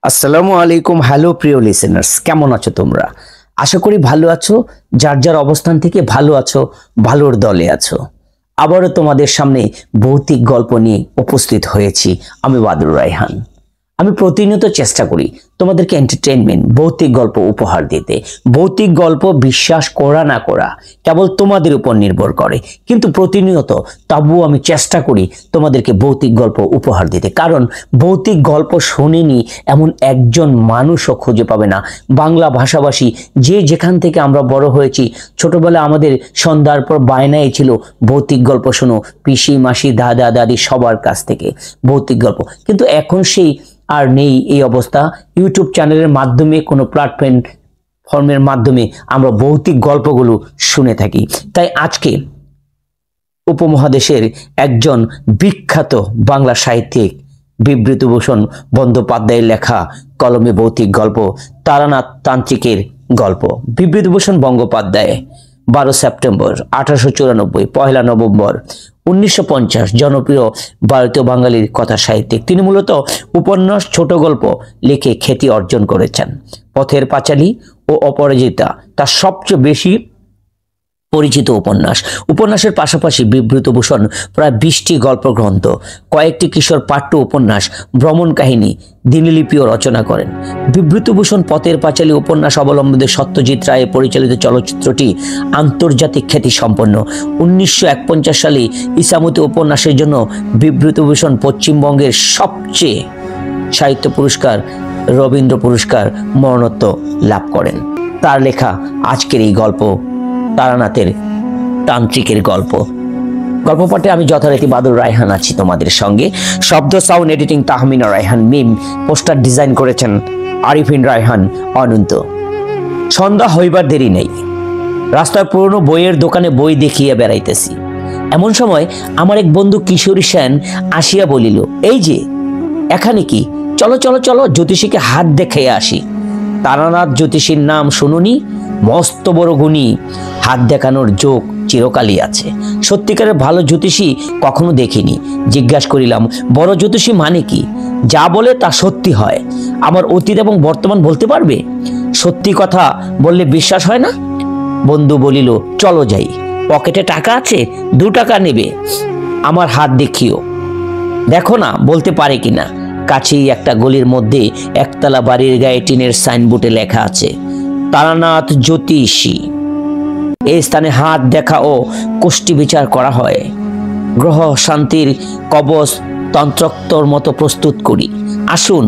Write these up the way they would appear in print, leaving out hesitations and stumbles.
আসসালামু আলাইকুম। হ্যালো প্রিয় লিসেনার্স, কেমন আছো তোমরা? আশা করি ভালো আছো। যার যার অবস্থান থেকে ভালো আছো, ভালোর দলে আছো। আবারও তোমাদের সামনে ভৌতিক গল্প নিয়ে উপস্থিত হয়েছি আমি বাদরুর রায়হান। আমি প্রতিনিয়ত চেষ্টা করি তোমাদেরকে এন্টারটেইনমেন্ট, ভৌতিক গল্প উপহার দিতে। ভৌতিক গল্প বিশ্বাস করা না করা কেবল তোমাদের উপর নির্ভর করে, কিন্তু প্রতিনিয়ত তবুও আমি চেষ্টা করি তোমাদেরকে ভৌতিক গল্প উপহার দিতে। কারণ ভৌতিক গল্প শোনেনি এমন একজন মানুষও খুঁজে পাবে না বাংলা ভাষাভাষী, যে যেখান থেকে আমরা বড় হয়েছি। ছোটবেলা আমাদের সন্ধ্যার পর বায়নাই ছিল ভৌতিক গল্প শোনো, পিসি মাসি দাদা দাদি সবার কাছ থেকে ভৌতিক গল্প। কিন্তু এখন সেই আর নেই এই অবস্থা। ইউটিউব চ্যানেলের মাধ্যমে, কোনো প্ল্যাটফর্মের মাধ্যমে আমরা ভৌতিক গল্পগুলো শুনে থাকি। তাই আজকে উপমহাদেশের একজন বিখ্যাত বাংলা সাহিত্যিক বিভূতিভূষণ বন্দ্যোপাধ্যায়ের লেখা কলমে ভৌতিক গল্প তারানাথ তান্ত্রিকের গল্প। বিভূতিভূষণ বন্দ্যোপাধ্যায় 12 সেপ্টেম্বর 1894, 1 নভেম্বর 1950 জনপ্রিয় ভারতীয় বাঙালির কথা সাহিত্যিক। তিনি মূলত উপন্যাস, ছোট গল্প লিখে খ্যাতি অর্জন করেছেন। পথের পাঁচালী ও অপরাজিতা তার সবচেয়ে বেশি পরিচিত উপন্যাস। উপন্যাসের পাশাপাশি বিভূতিভূষণ প্রায় 20টি গল্প গ্রন্থ, কয়েকটি কিশোর পাঠ্য উপন্যাস, ভ্রমণ কাহিনী, দিনলিপিও রচনা করেন। বিভূতিভূষণ পথের পাঁচালী উপন্যাস অবলম্বনে সত্যজিৎ রায়ে পরিচালিত চলচ্চিত্রটি আন্তর্জাতিক খ্যাতি সম্পন্ন। 1951 সালে ইসামতি উপন্যাসের জন্য বিভূতিভূষণ পশ্চিমবঙ্গের সবচেয়ে সাহিত্য পুরস্কার রবীন্দ্র পুরস্কার মরণোত্তর লাভ করেন। তার লেখা আজকের এই গল্প তারানাথের তান্ত্রিকের গল্প। গল্প পাঠে আমি যথারীতি বাদুর রায়হান আছি তোমাদের সঙ্গে। শব্দ সাউন্ড এডিটিং তাহমিনা রায়হান, মিম পোস্টার ডিজাইন করেছেন আরিফিন রায়হান অনন্ত। সন্ধ্যা হইবার দেরি নেই, রাস্তার পুরনো বইয়ের দোকানে বই দেখিয়া বেড়াইতেছি। এমন সময় আমার এক বন্ধু কিশোরী সেন আসিয়া বলিল, এই যে এখানে কি, চলো চলো চলো জ্যোতিষীকে হাত দেখাইয়া আসি। তারানাথ জ্যোতিষীর নাম শুনুনি? মস্ত বড় গুণী, হাত দেখানোর যোগ চিরকালই আছে। সত্যিকারের ভালো জ্যোতিষী কখনো দেখিনি। জিজ্ঞাসা করিলাম, বড় জ্যোতিষী মানে কি? যা বলে তা সত্যি হয়। আমার অতীত এবং বর্তমান বলতে পারবে? সত্যি কথা বললে বিশ্বাস হয় না। বন্ধু বলিল, চলো যাই। পকেটে টাকা আছে? 2 টাকা নেবে? আমার হাত দেখিও, দেখো না বলতে পারে কিনা। কাছেই একটা গলির মধ্যে একতলা বাড়ির গায়ে টিনের সাইনবোর্ডে লেখা আছে, তারানাথ জ্যোতিষী। এই স্থানে হাত দেখা ও কোষ্ঠী বিচার করা হয়। গ্রহ শান্তির কবচ তন্ত্রোক্তর মতো প্রস্তুত করি। আসুন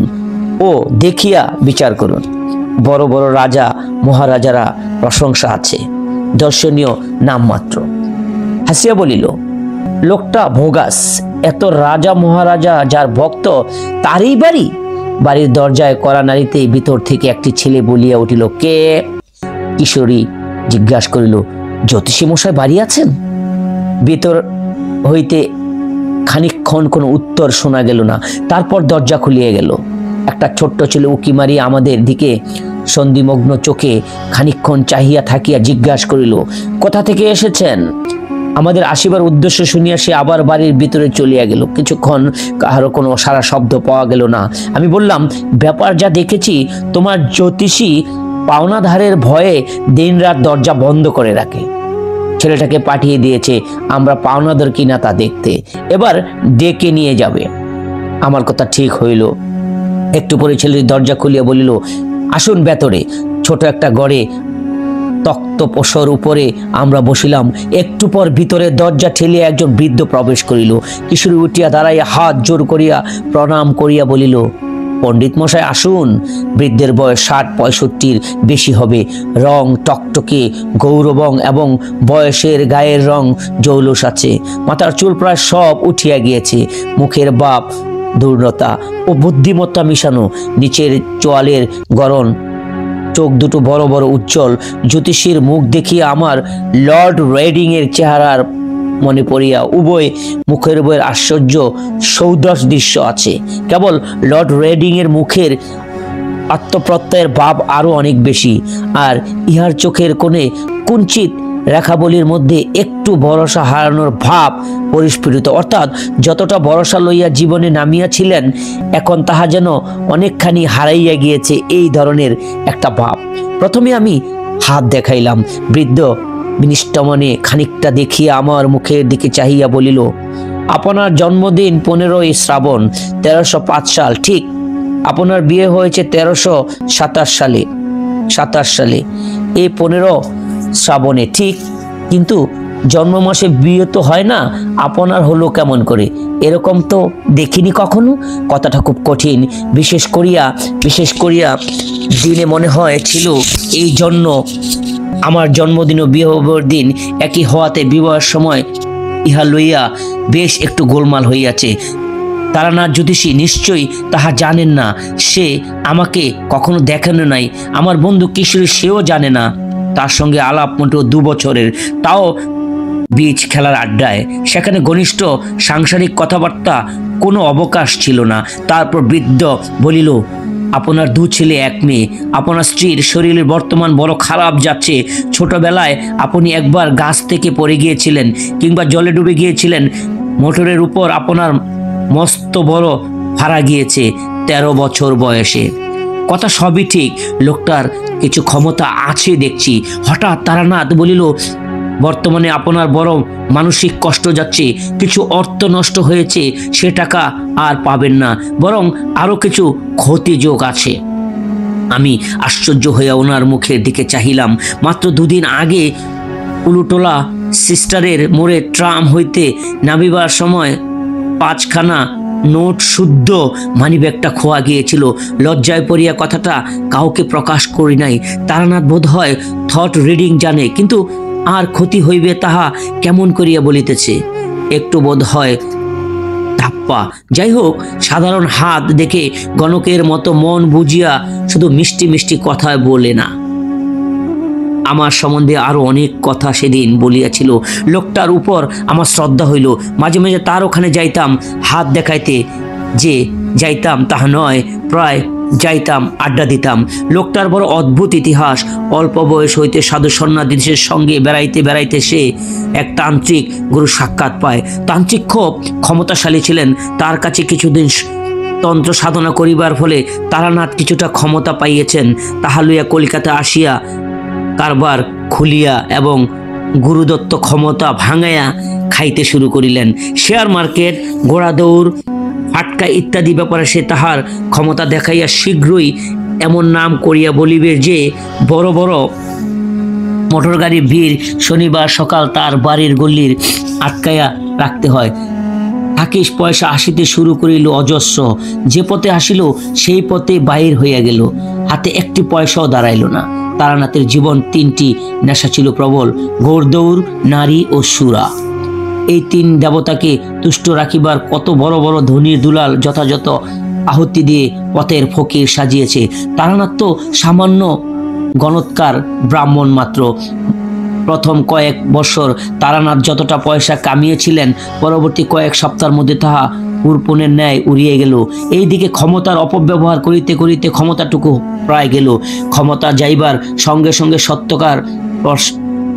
ও দেখিয়া বিচার করুন। বড় বড় রাজা মহারাজারা প্রশংসা আছে, দর্শনীয় নামমাত্র। হাসিয়া বলিল, লোকটা ভোগাস। এত রাজা মহারাজা যার ভক্ত, তারই বাড়ি। বাড়ির দরজায় কড়া নাড়িতেই ভিতর থেকে একটি ছেলে বলিয়া উঠিল, কে? কিশোরী জিজ্ঞাসা করিল, জ্যোতিষী মশাই বাড়ি আছেন? ভিতর হইতে খানিকক্ষণ কোনো উত্তর শোনা গেল না। তারপর দরজা খুলিয়া গেল। একটা ছোট্ট ছেলে উকি মারিয়া আমাদের দিকে সন্ধিমগ্ন চোখে খানিকক্ষণ চাহিয়া থাকিয়া জিজ্ঞাসা করিল, কোথা থেকে এসেছেন? আমাদের আসিবার উদ্দেশ্য শুনিয়া সে আবার বাড়ির ভিতরে চলিয়া গেল। কিছুক্ষণ কাহারও কোনো সারা শব্দ পাওয়া গেল না। আমি বললাম, ব্যাপার যা দেখেছি, তোমার জ্যোতিষী পাওনাধারের ভয়ে দিনরাত দরজা বন্ধ করে রাখে। ছেলেটাকে পাঠিয়ে দিয়েছে আমরা পাওনাদার কিনা তা দেখতে। এবার ডেকে নিয়ে যাবে। আমার কথা ঠিক হইল। একটু পরে ছেলের দরজা খুলিয়া বলিল, আসুন ভেতরে। ছোট একটা ঘরে তক্তপোষর উপরে আমরা বসিলাম। একটু পর ভিতরে দরজা ঠেলিয়া একজন বৃদ্ধ প্রবেশ করিল। কিশোরী উঠিয়া দাঁড়াইয়া হাত জোর করিয়া প্রণাম করিয়া বলিল, পণ্ডিত মশাই আসুন। বৃদ্ধের বয়স 60-65 বেশি হবে। রং টকটকে গৌরবং এবং বয়সের গায়ের রং জৌলুস আছে। মাথার চুল প্রায় সব উঠিয়া গিয়েছে। মুখের ভাব দূর্ণতা ও বুদ্ধিমত্তা মিশানো। নিচের চোয়ালের গড়ন, চোখ দুটো বড় বড় উজ্জ্বল। জ্যোতিষীর মুখ দেখিয়া আমার লর্ড রেডিং এর চেহারার মনে পড়িয়া উভয় মুখের বইয়ের আশ্চর্য সৌদর্শ দৃশ্য আছে। কেবল লর্ড রেডিং এর মুখের আত্মপ্রত্যয়ের ভাব আরো অনেক বেশি। আর ইহার চোখের কোণে কুঞ্চিত রেখাবলির মধ্যে একটু ভরসা হারানোর ভাব পরিস্ফুটিত, অর্থাৎ যতটা ভরসা লইয়া জীবনে নামিয়াছিলেন এখন তাহা যেন অনেকখানি হারাইয়া গিয়েছে, এই ধরনের একটা ভাব। প্রথমে আমি হাত দেখাইলাম। বৃদ্ধ বিনিষ্ট মনে খানিকটা দেখিয়া আমার মুখের দিকে চাহিয়া বলিল, আপনার জন্মদিন 15ই শ্রাবণ 1305 সাল, ঠিক? আপনার বিয়ে হয়েছে 1327 সালে এই 15 শ্রাবণে, ঠিক? কিন্তু জন্ম মাসে বিয়ে তো হয় না, আপনার হলো কেমন করে? এরকম তো দেখিনি কখনো। কথাটা খুব কঠিন, বিশেষ করিয়া দিনে মনে হয় ছিল এই জন্য আমার জন্মদিন ও বিবাহের দিন একই হওয়াতে বিবাহের সময় ইহা লইয়া বেশ একটু গোলমাল হইয়াছে। তারানাথ জ্যোতিষী নিশ্চয়ই তাহা জানেন না, সে আমাকে কখনো দেখানো নাই। আমার বন্ধু কিশোরী সেও জানে না, তার সঙ্গে আলাপ মোটেও 2 বছরের, তাও বীজ খেলার আড্ডায়। সেখানে ঘনিষ্ঠ সাংসারিক কথাবার্তা কোনো অবকাশ ছিল না। তারপর বৃদ্ধ বলিল, আপনার 2 ছেলে 1 মেয়ে। আপনার স্ত্রীর শরীরের বর্তমান বড় খারাপ যাচ্ছে। ছোটবেলায় আপনি একবার গাছ থেকে পড়ে গিয়েছিলেন কিংবা জলে ডুবে গিয়েছিলেন। মোটরের উপর আপনার মস্ত বড় ভাড়া গিয়েছে 13 বছর বয়সে। কথা সবই ঠিক, লোকটার কিছু ক্ষমতা আছে দেখছি। হঠাৎ তারানাথ বলিল, বর্তমানে আপনার বড় মানসিক কষ্ট যাচ্ছে, কিছু অর্থ নষ্ট হয়েছে, সে টাকা আর পাবেন না, বরং আরো কিছু ক্ষতি যোগ আছে। আমি আশ্চর্য হইয়া ওনার মুখের দিকে চাহিলাম। মাত্র 2 দিন আগে উলুটোলা সিস্টারের মোড়ে ট্রাম হইতে নামিবার সময় 5খানা নোট শুদ্ধ মানিব্যাগটা খোয়া গিয়েছিল। লজ্জায় পড়িয়া কথাটা কাউকে প্রকাশ করি নাই। তারানাথ বোধ হয় থট রিডিং জানে, কিন্তু আর ক্ষতি হইবে তাহা কেমন করিয়া বলিতেছে, একটু বোধ হয় ধাপ্পা। যাই হোক, সাধারণ হাত দেখে গণকের মতো মন বুঝিয়া শুধু মিষ্টি মিষ্টি কথায় বলে না, আমার সম্বন্ধে আরো অনেক কথা সেদিন বলিয়াছিল। লোকটার উপর আমার শ্রদ্ধা হইল। মাঝে মাঝে তার ওখানে যাইতাম, হাত দেখাইতে যে যাইতাম তাহা নয়, প্রায় যাইতাম, আড্ডা দিতাম। লোকটার বড় অদ্ভুত ইতিহাস। অল্প বয়স হইতে সাধু সন্ন্যাসীদের সঙ্গে বেড়াইতে বেড়াইতে সে এক তান্ত্রিক গুরু সাক্ষাৎ পায়। তান্ত্রিক খুব ক্ষমতাশালী ছিলেন। তার কাছে কিছুদিন তন্ত্র সাধনা করিবার ফলে তারানাথ কিছুটা ক্ষমতা পাইয়াছেন। তাহা লইয়া কলিকাতা আসিয়া কারবার খুলিয়া এবং গুরুদত্ত ক্ষমতা ভাঙাইয়া খাইতে শুরু করিলেন। শেয়ার মার্কেট, ঘোড়া দৌড়, ফাটকা ইত্যাদি ব্যাপারে সে তাহার ক্ষমতা দেখাইয়া শীঘ্রই এমন নাম করিয়া বলিবে যে বড় বড় মোটর গাড়ির ভিড় শনিবার সকাল তার বাড়ির গল্লির আটকাইয়া রাখতে হয়। থাকিস পয়সা আসিতে শুরু করিল অজস্র। যে পথে আসিল সেই পথে বাহির হইয়া গেল, হাতে একটি পয়সাও দাঁড়াইল না। তারানাথের জীবন 3টি নেশা ছিল প্রবল: ঘোড়দৌড়, নারী ও সুরা। এই 3 দেবতাকে তুষ্ট রাখিবার কত বড় বড় ধনীর দুলাল যথাযথ আহুতি দিয়ে পথের ফকির সাজিয়েছে। তারানাথ তো সামান্য গণৎকার ব্রাহ্মণ মাত্র। প্রথম কয়েক বছর তারানাথ যতটা পয়সা কামিয়েছিলেন, পরবর্তী কয়েক সপ্তাহের মধ্যে তাহা উর্পণের ন্যায় উড়িয়ে গেল। এইদিকে ক্ষমতার অপব্যবহার করিতে করিতে ক্ষমতাটুকু প্রায় গেল। ক্ষমতা যাইবার সঙ্গে সঙ্গে সত্যকার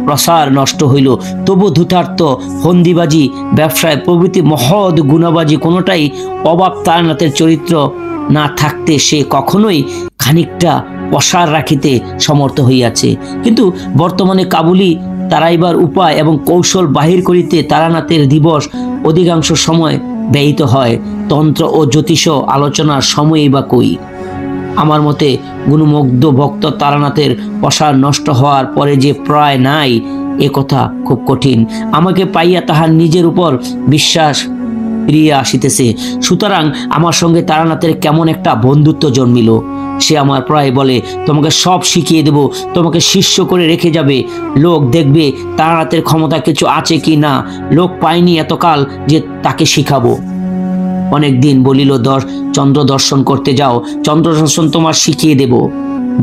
প্রসার নষ্ট হইল। তবু ধূতার্থ, ফন্দিবাজি, ব্যবসায় প্রভৃতি মহৎ গুণবাজি কোনোটাই অভাব তারানাথের চরিত্র না থাকতে সে কখনোই খানিকটা প্রসার রাখিতে সমর্থ হইয়াছে। কিন্তু বর্তমানে কাবুলি তারাইবার উপায় এবং কৌশল বাহির করিতে তারানাথের দিবস অধিকাংশ সময় ব্যয়িত হয়। তন্ত্র ও জ্যোতিষ আলোচনার সময়ই বা কই? আমার মতে গুণমুগ্ধ ভক্ত তারানাথের প্রসার নষ্ট হওয়ার পরে যে প্রায় নাই, এ কথা খুব কঠিন। আমাকে পাইয়া তাহার নিজের উপর বিশ্বাস ফিরিয়া আসিতেছে। সুতরাং আমার সঙ্গে তারানাথের কেমন একটা বন্ধুত্ব জন্মিল। সে আমার প্রায় বলে, তোমাকে সব শিখিয়ে দেব, তোমাকে শিষ্য করে রেখে যাবে, লোক দেখবে তারানাথের ক্ষমতা কিছু আছে কি না। লোক পাইনি এতকাল যে তাকে শিখাবো। অনেক দিন বলিল, চন্দ্র দর্শন করতে যাও, চন্দ্র দর্শন তোমার শিখিয়ে দেব।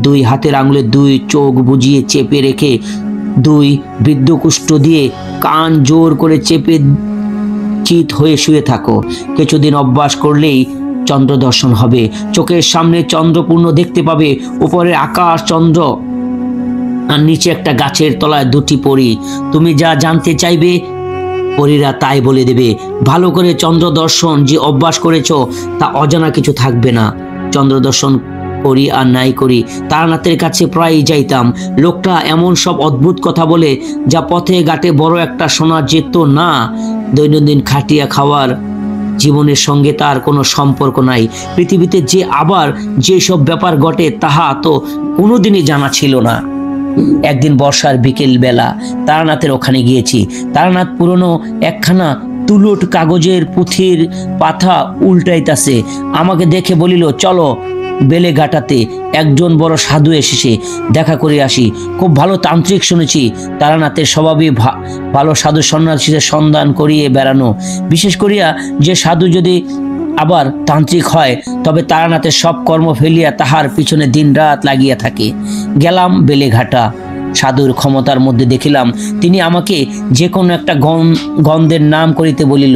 2 হাতের আঙুলে 2 চোখ বুজিয়ে চেপে রেখে 2 বৃদ্ধকুষ্ঠ দিয়ে কান জোর করে চেপে চিত হয়ে শুয়ে থাকো। কিছুদিন অভ্যাস করলেই চন্দ্র দর্শন হবে। চোখের সামনে চন্দ্রপূর্ণ দেখতে পাবে। উপরে আকাশ, চন্দ্র আর নিচে একটা গাছের তলায় দুটি পরী। তুমি যা জানতে চাইবে পরীরা তাই বলে দেবে। ভালো করে চন্দ্র দর্শন যে অভ্যাস করেছো তা অজানা কিছু থাকবে না। চন্দ্র দর্শন করি আর নাই করি, তারানাথের কাছে প্রায়ই যাইতাম। লোকটা এমন সব অদ্ভুত কথা বলে যা পথে ঘাটে বড় একটা শোনা যেত না। দৈনন্দিন খাটিয়া খাওয়ার জীবনের সঙ্গে তার কোনো সম্পর্ক নাই। পৃথিবীতে যে আবার যেসব ব্যাপার ঘটে তাহা তো কোনোদিনই জানা ছিল না। একদিন বর্ষার বিকেল বেলা তারানাথের ওখানে গিয়েছি। তারানাথ পুরনো একখানা তুলট কাগজের পুঁথির পাতা উল্টাইতাছে। আমাকে দেখে বলিল, চলো বেলে ঘাটাতে একজন বড় সাধু এসেছে, দেখা করে আসি। খুব ভালো তান্ত্রিক শুনেছি। তারানাথের স্বভাবই ভালো সাধু সন্ন্যাসীদের সন্ধান করিয়ে বেড়ানো, বিশেষ করিয়া যে সাধু যদি আবার তান্ত্রিক হয় তবে তারানাথের সব কর্ম ফেলিয়া তাহার পিছনে দিন রাত লাগিয়া থাকে। গেলাম বেলেঘাটা। সাধুর ক্ষমতার মধ্যে দেখিলাম তিনি আমাকে যে কোনো একটা গন্ধের নাম করিতে বলিল।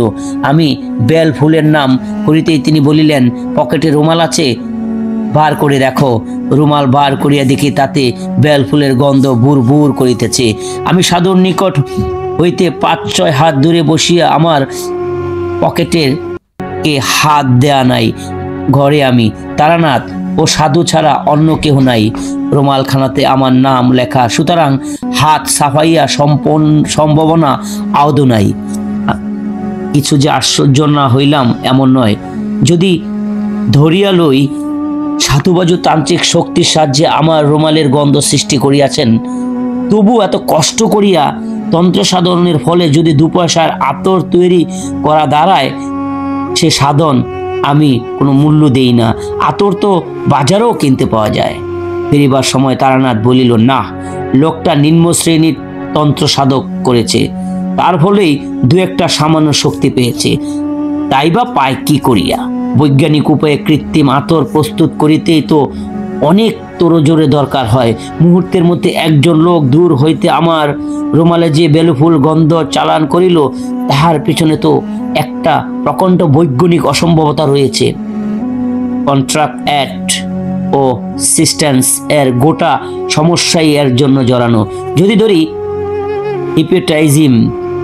আমি বেল ফুলের নাম করিতেই তিনি বলিলেন, পকেটে রুমাল আছে, বার করে দেখো। রুমাল বার করিয়া দেখি তাতে বেল ফুলের গন্ধ বুর বুর করিতেছে। আমি সাধুর নিকট হইতে 5-6 হাত দূরে বসিয়া আমার পকেটের হাত দেয়া নাই। ঘরে আমি, তারানাথ ও সাধু ছাড়া অন্য কেহ নাই। রুমালখানাতে আমার নাম লেখা, সুতরাং হাত সাফাইয়া সম্ভাবনা আদৌ নাই। কিছু যে আশ্চর্য না হইলাম এমন নয়। যদি ধরিয়া লই সাধুবাজু তান্ত্রিক শক্তির সাহায্যে আমার রুমালের গন্ধ সৃষ্টি করিয়াছেন, তবু এত কষ্ট করিয়া তন্ত্র সাধনের ফলে যদি 2 পয়সার আতর তৈরি করা দাঁড়ায়, সে সাধন আমি কোনো মূল্য দেই না। আতর তো বাজারেও কিনতে পাওয়া যায়। ফিরিবার সময় তারানাথ বলিল, না, লোকটা নিম্ন শ্রেণীর তন্ত্র সাধক করেছে, তার ফলেই 2-একটা সামান্য শক্তি পেয়েছে। তাই বা পায় কি করিয়া? বৈজ্ঞানিক উপায়ে কৃত্রিম আতর প্রস্তুত করিতেই তো অনেক তোড়জোড়ে দরকার হয়। মুহূর্তের মধ্যে একজন লোক দূর হইতে আমার রুমালে যে বেলফুল গন্ধ চালান করিল, তাহার পিছনে তো একটা প্রকাণ্ড বৈজ্ঞানিক অসম্ভবতা রয়েছে। কন্ট্রাক্ট অ্যাক্ট ও সিস্টেন্স এর গোটা সমস্যাই এর জন্য জড়ানো। যদি ধরি হিপনোটাইজিম,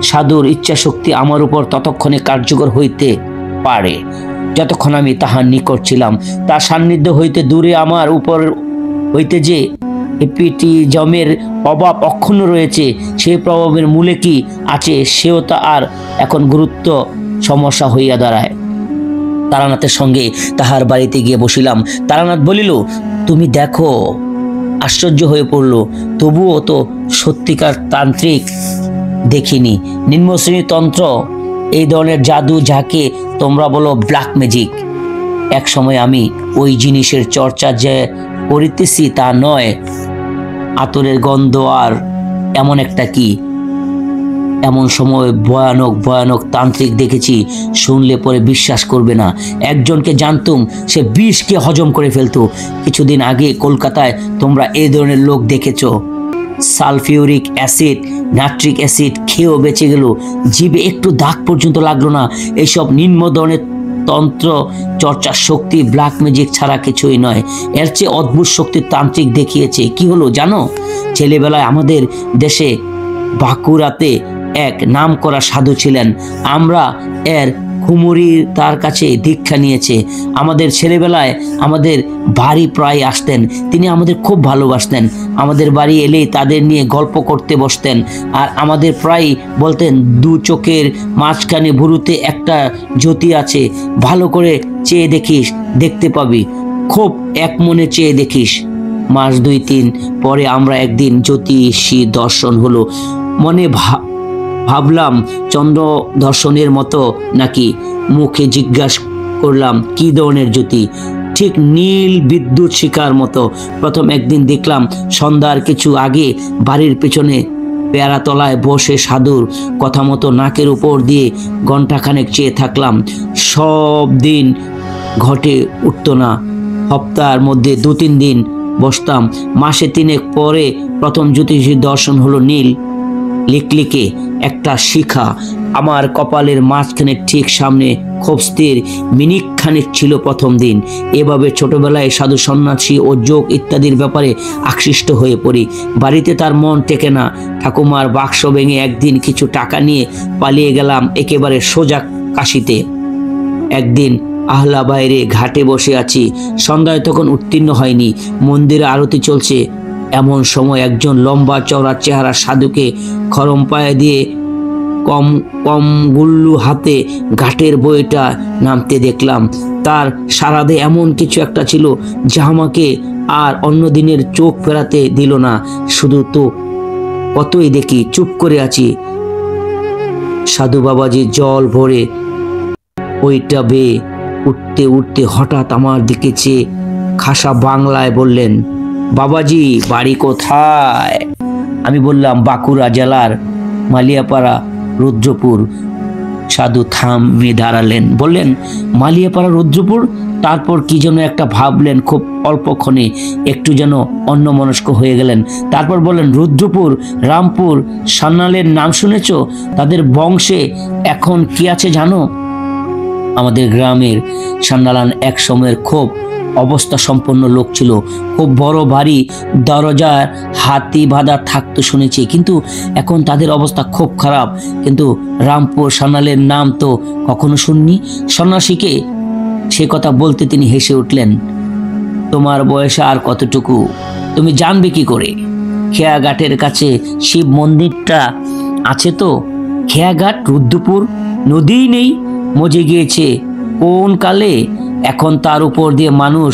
সাধুর ইচ্ছাশক্তি আমার উপর ততক্ষণে কার্যকর হইতে পারে যতক্ষণ আমি তাহার নিকট ছিলাম। তার সান্নিধ্য হইতে দূরে আমার উপর হইতে যে হিপনোটিজমের অভাব অক্ষুণ্ণ রয়েছে, সেই প্রভাবের মূলে কি আছে সেও তা আর এখন গুরুত্ব সমস্যা হইয়া দাঁড়ায়। তারানাথের সঙ্গে তাহার বাড়িতে গিয়ে বসিলাম। তারানাথ বলিল, তুমি দেখো। আশ্চর্য হয়ে পড়ল, তবুও তো সত্যিকার তান্ত্রিক দেখিনি। নিম্ন শ্রেণীর তন্ত্র, এই ধরনের জাদু যাকে তোমরা বলো ব্ল্যাক ম্যাজিক, এক সময় আমি ওই জিনিসের চর্চা যে করিতেছি তা নয়। আতরের গন্ধ আর এমন একটা কি, এমন সময় ভয়ানক ভয়ানক তান্ত্রিক দেখেছি, শুনলে পরে বিশ্বাস করবে না। একজনকে জানতুম, সে বিষকে হজম করে ফেলতো। কিছুদিন আগে কলকাতায় তোমরা এই ধরনের লোক দেখেছো। সালফিউরিক অ্যাসিড, নাইট্রিক অ্যাসিড খেয়েও বেঁচে গেল, জিভে একটু দাগ পর্যন্ত লাগলো না। এইসব নিম্ন ধরনের তন্ত্র চর্চার শক্তি ব্ল্যাক ম্যাজিক ছাড়া কিছুই নয়। এর চেয়ে অদ্ভুত শক্তি তান্ত্রিক দেখিয়েছে। কি হলো জানো? ছেলেবেলায় আমাদের দেশে বাঁকুড়াতে এক নামকরা সাধু ছিলেন। আমরা এর খুমুরি তার কাছে দীক্ষা নিয়েছে। আমাদের ছেলেবেলায় আমাদের বাড়ি প্রায় আসতেন। তিনি আমাদের খুব ভালোবাসতেন। আমাদের বাড়ি এলেই তাদের নিয়ে গল্প করতে বসতেন। আর আমাদের প্রায় বলতেন, 2 চোখের মাঝখানে ভুরুতে একটা জ্যোতি আছে, ভালো করে চেয়ে দেখিস, দেখতে পাবি। খুব এক মনে চেয়ে দেখিস। মাস 2-3 পরে আমরা একদিন জ্যোতিষী দর্শন হলো। মনে ভাবলাম চন্দ্র দর্শনের মতো নাকি। মুখে জিজ্ঞাসা করলাম, কি ধরনের জ্যোতি? ঠিক নীল বিদ্যুৎ শিখার মতো। প্রথম একদিন দেখলাম সন্ধ্যার কিছু আগে বাড়ির পেছনে পেয়ারাতলায় বসে সাধুর কথা মতো নাকের উপর দিয়ে ঘণ্টাখানেক চেয়ে থাকলাম। সব দিন ঘটে উঠত না। সপ্তাহের মধ্যে 2-3 দিন বসতাম। মাসে 3 পরে প্রথম জ্যোতিষী দর্শন হলো। নীল লিকলিকে একটা শিখা আমার কপালের মাঝখানে ঠিক সামনে খুব স্থির মিনিট খানিক ছিল প্রথম দিন। এভাবে ছোটবেলায় সাধু সন্ন্যাসী ও যোগ ইত্যাদির ব্যাপারে আকৃষ্ট হয়ে পড়ি। বাড়িতে তার মন টেকে না। ঠাকুমার বাক্স ভেঙে একদিন কিছু টাকা নিয়ে পালিয়ে গেলাম একেবারে সোজা কাশিতে। একদিন আহলা বাইরে ঘাটে বসে আছি, সন্ধ্যায় তখন উত্তীর্ণ হয়নি, মন্দিরে আরতি চলছে। এমন সময় একজন লম্বা চওড়া চেহারা সাধুকে খরম পায়ে দিয়ে কম কম গুল্লু হাতে ঘাটের বইটা নামতে দেখলাম। তার সারাদে এমন কিছু একটা ছিল যা আমাকে আর অন্য দিনের চোখ ফেরাতে দিল না। শুধু তো কতই দেখি, চুপ করে আছি। সাধু বাবাজি জল ভরে ওইটা বেয়ে উঠতে উঠতে হঠাৎ আমার দিকে চেয়ে খাসা বাংলায় বললেন, বাবাজি বাড়ি কোথায়? আমি বললাম, বাঁকুড়া জেলার মালিয়াপাড়া, রুদ্রপুর। সাধু থামে দাঁড়ালেন, বললেন, মালিয়াপাড়া, রুদ্রপুর। তারপর কি যেন একটা ভাবলেন, খুব অল্পক্ষণে একটু যেন অন্যমনস্ক হয়ে গেলেন। তারপর বললেন, রুদ্রপুর, রামপুর, সান্যালের নাম শুনেছ? তাদের বংশে এখন কি আছে জানো? আমাদের গ্রামের সান্যালান এক সময়ের খুব অবস্থা সম্পন্ন লোক ছিল। খুব বড় বাড়ি, দরজার হাতি বাঁধা থাকতো শুনেছি, কিন্তু এখন তাদের অবস্থা খুব খারাপ। কিন্তু রামপুর সান্যালের নাম তো কখনো শুননি। সন্ন্যাসীকে সে কথা বলতে তিনি হেসে উঠলেন, তোমার বয়স আর কতটুকু, তুমি জানবে কি করে? খেয়াঘাটের কাছে শিব মন্দিরটা আছে তো। খেয়াঘাট, রুদ্রপুর, নদীই নেই, মজে গিয়েছে কোন কালে। এখন তার উপর দিয়ে মানুষ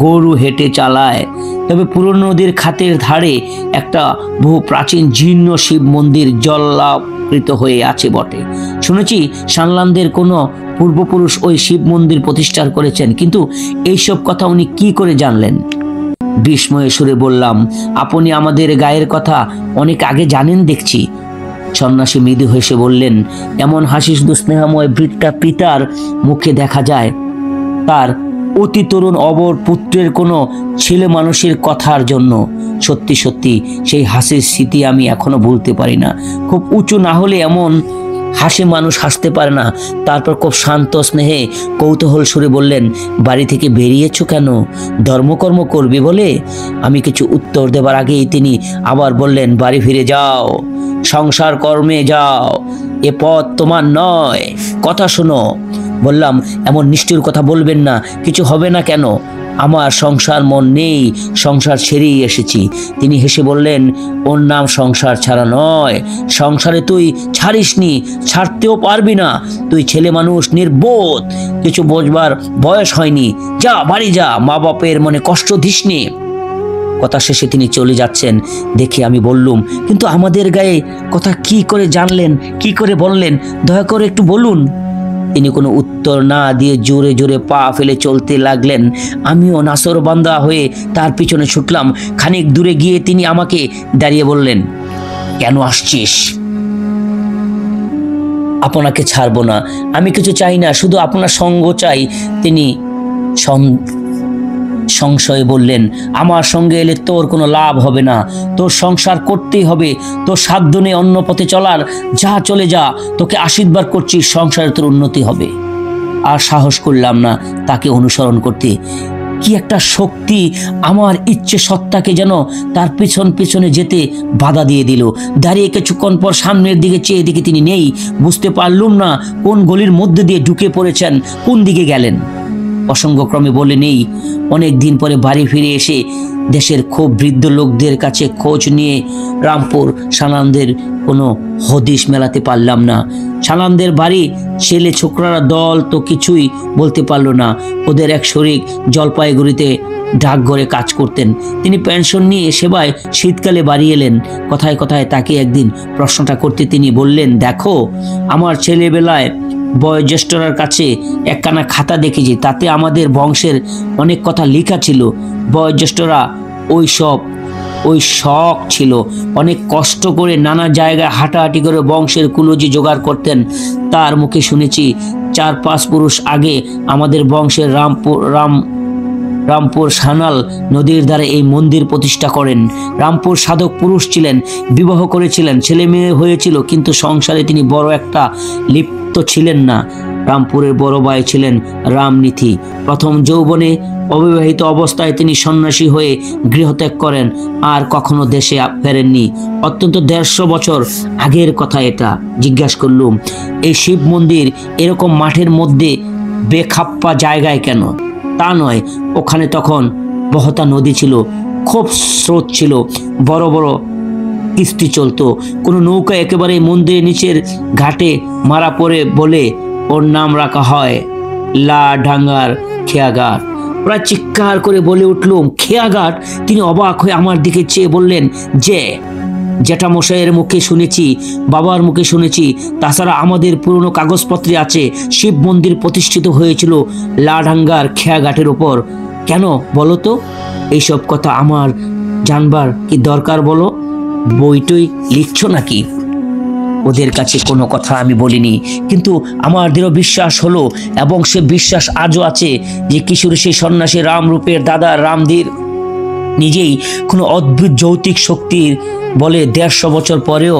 গরু হেঁটে চালায়। তবে পুরনো নদীর খাতের ধারে একটা বহু প্রাচীন জীর্ণ শিব মন্দির জলাবৃত হয়ে আছে বটে। শুনেছি সান্যালদের কোনো পূর্বপুরুষ ওই শিব মন্দির প্রতিষ্ঠা করেছেন, কিন্তু এইসব কথা উনি কি করে জানলেন? বিস্ময়ে সুরে বললাম, আপনি আমাদের গায়ের কথা অনেক আগে জানেন দেখছি। সন্ন্যাসী মৃদু হেসে বললেন, এমন হাসি শুধু স্নেহময় বৃদ্ধা পিতার মুখে দেখা যায়, তার অতি তরুণ অবর পুত্রের কোনো ছেলে মানুষের কথার জন্য। সত্যি সত্যি সেই হাসির স্মৃতি আমি এখনো ভুলতে পারি না। খুব উঁচু না হলে এমন হাসি মানুষ হাসতে পারে না। তারপর খুব শান্ত স্নেহে কৌতূহল সুরে বললেন, বাড়ি থেকে বেরিয়েছো কেন? ধর্মকর্ম করবে বলে? আমি কিছু উত্তর দেবার আগেই তিনি আবার বললেন, বাড়ি ফিরে যাও, সংসার কর্মে যাও, এ পথ তোমার নয়। কথা শোনো। বললাম, এমন নিষ্ঠুর কথা বলবেন না, কিছু হবে না কেন? আমার সংসার মন নেই, সংসার ছেড়েই এসেছি। তিনি হেসে বললেন, ওর নাম সংসার ছাড়া নয়। সংসারে তুই ছাড়িসনি, ছাড়তেও পারবি না। তুই ছেলে মানুষ, নির্বোধ, কিছু বোঝবার বয়স হয়নি। যা, বাড়ি যা, মা বাপের মনে কষ্ট দিসনি। কথা শেষে তিনি চলে যাচ্ছেন দেখে আমি বললুম, কিন্তু আমাদের গায়ে কথা কি করে জানলেন, কি করে বললেন? দয়া করে একটু বলুন। তিনি কোনো উত্তর না দিয়ে জোরে জোরে পা ফেলে চলতে লাগলেন। আমিও নাসরবান্দা হয়ে তার পিছনে ছুটলাম। খানিক দূরে গিয়ে তিনি আমাকে দাঁড়িয়ে বললেন, কেন আসছিস? আপনাকে ছাড়বো না। আমি কিছু চাই না, শুধু আপনার সঙ্গ চাই। তিনি সংশয়ে বললেন, আমার সঙ্গে এলে তোর কোনো লাভ হবে না। তোর সংসার করতেই হবে। তোর সাধ্য নেই অন্য পথে চলার। যা, চলে যা। তোকে আশীর্বাদ করছি, সংসারে তোর উন্নতি হবে। আর সাহস করলাম না তাকে অনুসরণ করতে। কি একটা শক্তি আমার ইচ্ছে সত্তাকে যেন তার পিছন পিছনে যেতে বাধা দিয়ে দিল। দাঁড়িয়ে কিছুক্ষণ পর সামনের দিকে চেয়ে দেখি তিনি নেই। বুঝতে পারলুম না কোন গলির মধ্যে দিয়ে ঢুকে পড়েছেন, কোন দিকে গেলেন। অসংখ্যক্রমে বলে নেই। অনেক দিন পরে বাড়ি ফিরে এসে দেশের খুব বৃদ্ধ লোকদের কাছে খোঁজ নিয়ে রামপুর সান্যালদের কোনো হদিশ মেলাতে পারলাম না। সান্যালদের বাড়ি ছেলে ছোকরারা দল তো কিছুই বলতে পারলো না। ওদের এক শরিক জলপাইগুড়িতে ডাকঘরে কাজ করতেন। তিনি পেনশন নিয়ে সেবায় শীতকালে বাড়ি এলেন। কথায় কথায় তাকে একদিন প্রশ্নটা করতে তিনি বললেন, দেখো, আমার ছেলেবেলায় বয়োজ্যেষ্ঠরার কাছে একখানা খাতা দেখেছি, তাতে আমাদের বংশের অনেক কথা লেখা ছিল। বয়োজ্যেষ্ঠরা ওই শখ ছিল, অনেক কষ্ট করে নানা জায়গায় হাঁটাহাঁটি করে বংশের কুলজি জোগাড় করতেন। তার মুখে শুনেছি 4-5 পুরুষ আগে আমাদের বংশের রামপুর সানাল নদীর ধারে এই মন্দির প্রতিষ্ঠা করেন। রামপুর সাধক পুরুষ ছিলেন, বিবাহ করেছিলেন, ছেলে মেয়ে হয়েছিল, কিন্তু সংসারে তিনি বড় একটা লিপ্ত ছিলেন না। রামপুরের বড় ভাই ছিলেন রামনীতি। প্রথম যৌবনে অবিবাহিত অবস্থায় তিনি সন্ন্যাসী হয়ে গৃহত্যাগ করেন, আর কখনো দেশে ফেরেননি। অত্যন্ত 150 বছর আগের কথা এটা। জিজ্ঞাসা করলুম, এই শিব মন্দির এরকম মাঠের মধ্যে বেখাপ্পা জায়গায় কেন? তা নয়, ওখানে তখন বহতা নদী ছিল, খুব স্রোত ছিল, বড় বড় কিস্তি চলতো। কোনো নৌকা একেবারে মন্দিরের নিচের ঘাটে মারা পড়ে বলে ওর নাম রাখা হয় লাডাঙ্গার খেয়াঘাট। প্রায় চিৎকার করে বলে উঠলুম, খেয়াঘাট! তিনি অবাক হয়ে আমার দিকে চেয়ে বললেন, যে জ্যাঠামশাইয়ের মুখে শুনেছি, বাবার মুখে শুনেছি, তাছাড়া আমাদের পুরনো কাগজপত্রে আছে শিব মন্দির প্রতিষ্ঠিত হয়েছিল লাডাঙ্গার খেয়াঘাটের উপর। কেন বলো তো? এইসব কথা আমার জানবার কি দরকার বলো? বইটই লিখছো নাকি? ওদের কাছে কোনো কথা আমি বলিনি, কিন্তু আমার দৃঢ় বিশ্বাস হলো, এবং সে বিশ্বাস আজও আছে, যে কিশোর সেই সন্ন্যাসী রামরূপের দাদা রামধীর নিজেই কোনো অদ্ভুত যৌতিক শক্তির বলে 150 বছর পরেও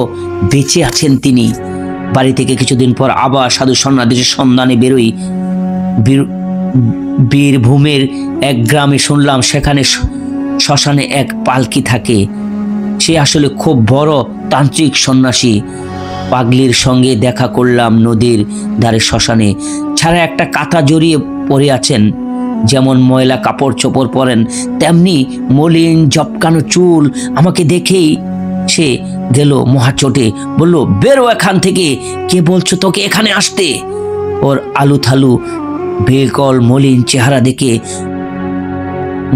বেঁচে আছেন তিনি। বাড়ি থেকে কিছুদিন পর আবার সাধু সন্ন্যাসীর সন্ধানে বেরোই। বীরভূমের এক গ্রামে শুনলাম সেখানে শ্মশানে এক পালকি থাকে। সে আসলে খুব বড় তান্ত্রিক সন্ন্যাসী। পাগলির সঙ্গে দেখা করলাম নদীর ধারে শ্মশানে। ছাড়া একটা কাঁথা জড়িয়ে পড়ে আছেন। যেমন ময়লা কাপড় চোপড় পরেন, তেমনি মলিন জপকানো চুল। আমাকে দেখেই সে গেল মহাচোটে, বলল, বেরো এখান থেকে, কে বলছো তোকে এখানে আসতে? ওর আলু থালু বেকল মলিন চেহারা দেখে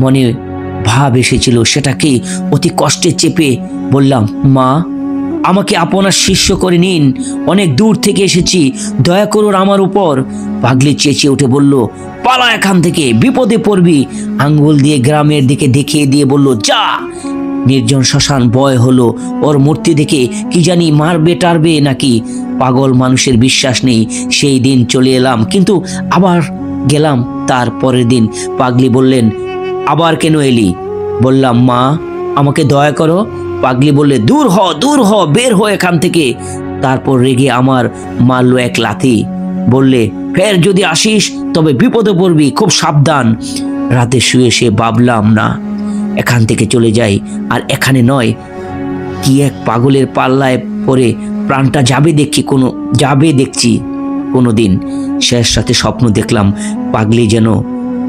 মনে ভাব এসেছিল, সেটাকে অতি কষ্টে চেপে বললাম, মা, আমাকে আপনার শিষ্য করে নিন, অনেক দূর থেকে এসেছি, দয়া করুন আমার উপর। পাগলি চেঁচিয়ে উঠে বলল, পালা এখান থেকে, বিপদে পড়বি। আঙ্গুল দিয়ে গ্রামের দিকে দেখিয়ে দিয়ে বলল, যা। নির্জন শ্মশান। ভয় হলো, ওর মূর্তি দেখে কি জানি মারবে টারবে নাকি। পাগল মানুষের বিশ্বাস নেই। সেই দিন চলে এলাম, কিন্তু আবার গেলাম তার পরের দিন। পাগলি বললেন, আবার কেন এলি? বললাম, মা, আমাকে দয়া করো। পাগলি বললে, দূর হ, দূর হ, বের হ এখান থেকে। তারপর রেগে আমার মারলো এক লাথি। বললে, ফের যদি আসিস তবে বিপদে পড়বি, খুব সাবধান। রাতে শুয়ে সে ভাবলাম না, এখান থেকে চলে যাই। আর এখানে নয়, কি এক পাগলের পাল্লায় পড়ে প্রাণটা দেখছি কোনোদিন। শেষ রাতে স্বপ্ন দেখলাম, পাগলি যেন